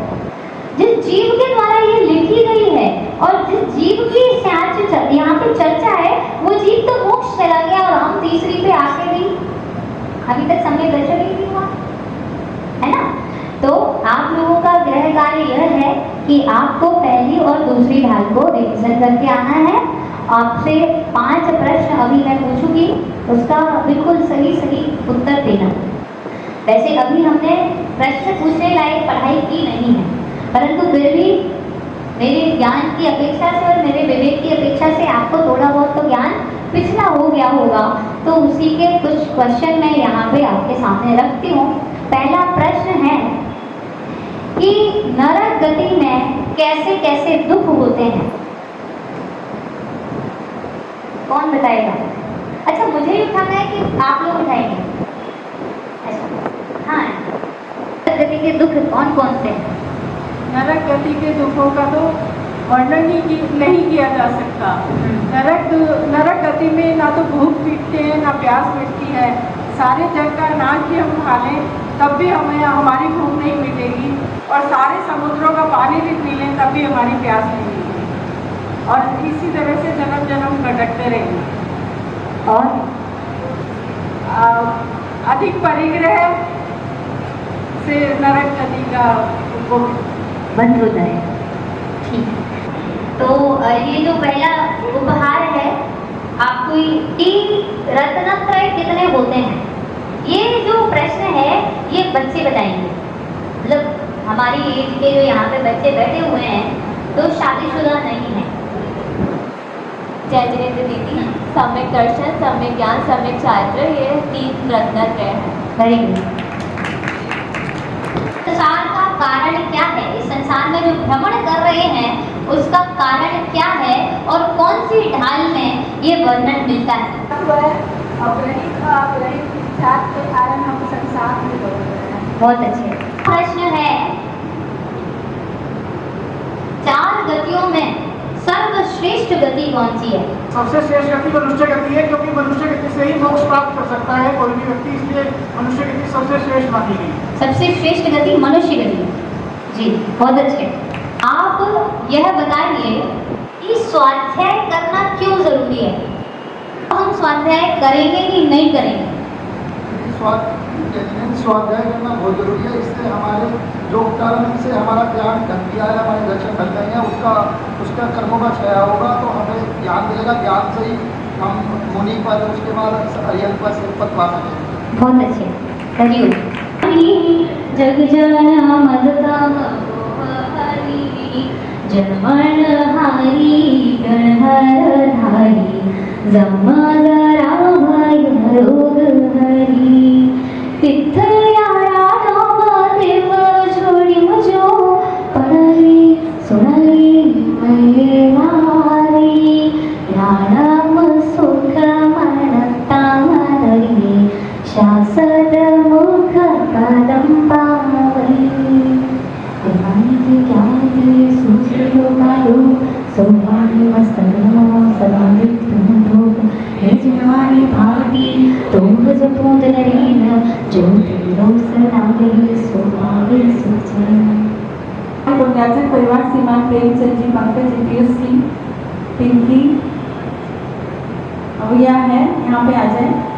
जिस जीव के द्वारा ये लिखी गई है और जिस जीव की यहाँ पे चर्चा है, वो जीव तो मोक्ष चला गया, और हम तीसरी पे आके भी अभी तक समय दर्शन ही नहीं हुआ है ना। तो आप लोगों का गृह कार्य यह है कि आपको पहली और दूसरी ढाल को रिविजन करके आना है। आपसे 5 प्रश्न अभी मैं पूछूंगी, उसका बिल्कुल सही उत्तर देना। वैसे अभी हमने प्रश्न पूछने लायक पढ़ाई की नहीं है, परंतु फिर भी मेरे ज्ञान की अपेक्षा से और मेरे विवेक की अपेक्षा से आपको थोड़ा बहुत तो ज्ञान पिछला हो गया होगा, तो उसी के कुछ क्वेश्चन मैं यहाँ पे आपके सामने रखती हूँ। पहला प्रश्न है कि नरक गति में कैसे कैसे दुख होते हैं, कौन बताएगा? अच्छा, मुझे ही उठाना है कि आप लोग उठाएंगे? अच्छा, हाँ, नरक गति के दुख कौन कौन से हैं? नरक गति के दुखों का तो वर्णन ही नहीं किया जा सकता। नरक गति में ना तो भूख मिटते हैं, ना प्यास मिटती है। सारे जग का अनाज भी हम खा लें तब भी हमारी भूख नहीं मिटेगी, और सारे समुद्रों का पानी भी पी लें तब भी हमारी प्यास नहीं मिटेगी, और इसी तरह से जन्म जन्म भटकते रहेंगे। और अधिक परिग्रह से नरक गति का बंद होता है। ठीक है, तो ये जो पहला उपहार है आपको, 3 रत्नत्रय कितने होते हैं? ये जो प्रश्न है ये बच्चे बताएंगे। मतलब हमारी एज के जो यहाँ पे बच्चे बैठे हुए हैं तो शादीशुदा नहीं है। जय जिनेंद्र दीदी, सम्यक दर्शन, सम्यक ज्ञान, सम्यक चारित्र, ये 3 रत्नत्रय हैं। Very good. संसार का कारण क्या है? इस संसार में जो भ्रमण कर रहे हैं उसका कारण क्या है, और कौन सी ढाल में ये वर्णन मिलता है? के कारण हम संसार में बढ़ रहे हैं। बहुत अच्छे। प्रश्न है, 4 गतियों में सर्वश्रेष्ठ गति कौन सी है? सबसे श्रेष्ठ गति मनुष्य गति है, क्योंकि मनुष्य गति से ही मोक्ष प्राप्त कर सकता है कोई भी व्यक्ति, इसलिए मनुष्य गति सबसे श्रेष्ठ मानी गई। सबसे श्रेष्ठ गति मनुष्य गति। जी, बहुत अच्छे। आप यह बताइए कि स्वाध्याय करना क्यों जरूरी है? हम स्वाध्याय करेंगे कि नहीं करेंगे? स्वाध्याय करना बहुत जरूरी है। इससे हमारे जो कारण से हमारा ज्ञान ढक गया है, हमारे दर्शन ढक गए हैं, उसका कर्मों का क्षय होगा, तो हमें ज्ञान मिलेगा। ज्ञान से ही हम मुनि पद, उसके बाद अरिहंत पद, सिद्ध पद पा सकेंगे। बहुत अच्छे, करियो। जग जाना मदता हरि, जन्मन हारी गणहर धारी, जमादरा भय रोग हरी, पिथया राधा देव छोड़ी मुझो, पढ़ली सुनली मैं मारी, राणम सुख मनता मरी, शासद मुख कदम पावरी, ज्ञान सूर्य मारो, सौभाग्य मस्तक सदा शांति तुम जपूत नरेन ज्योतिरो सनागे स्वभावे सुचैन। पुण्याचक परिवार सीमान प्रेमचंद जी, पंकज जी, पीयूष जी, पिंकी भैया है, यहाँ पे आ जाए।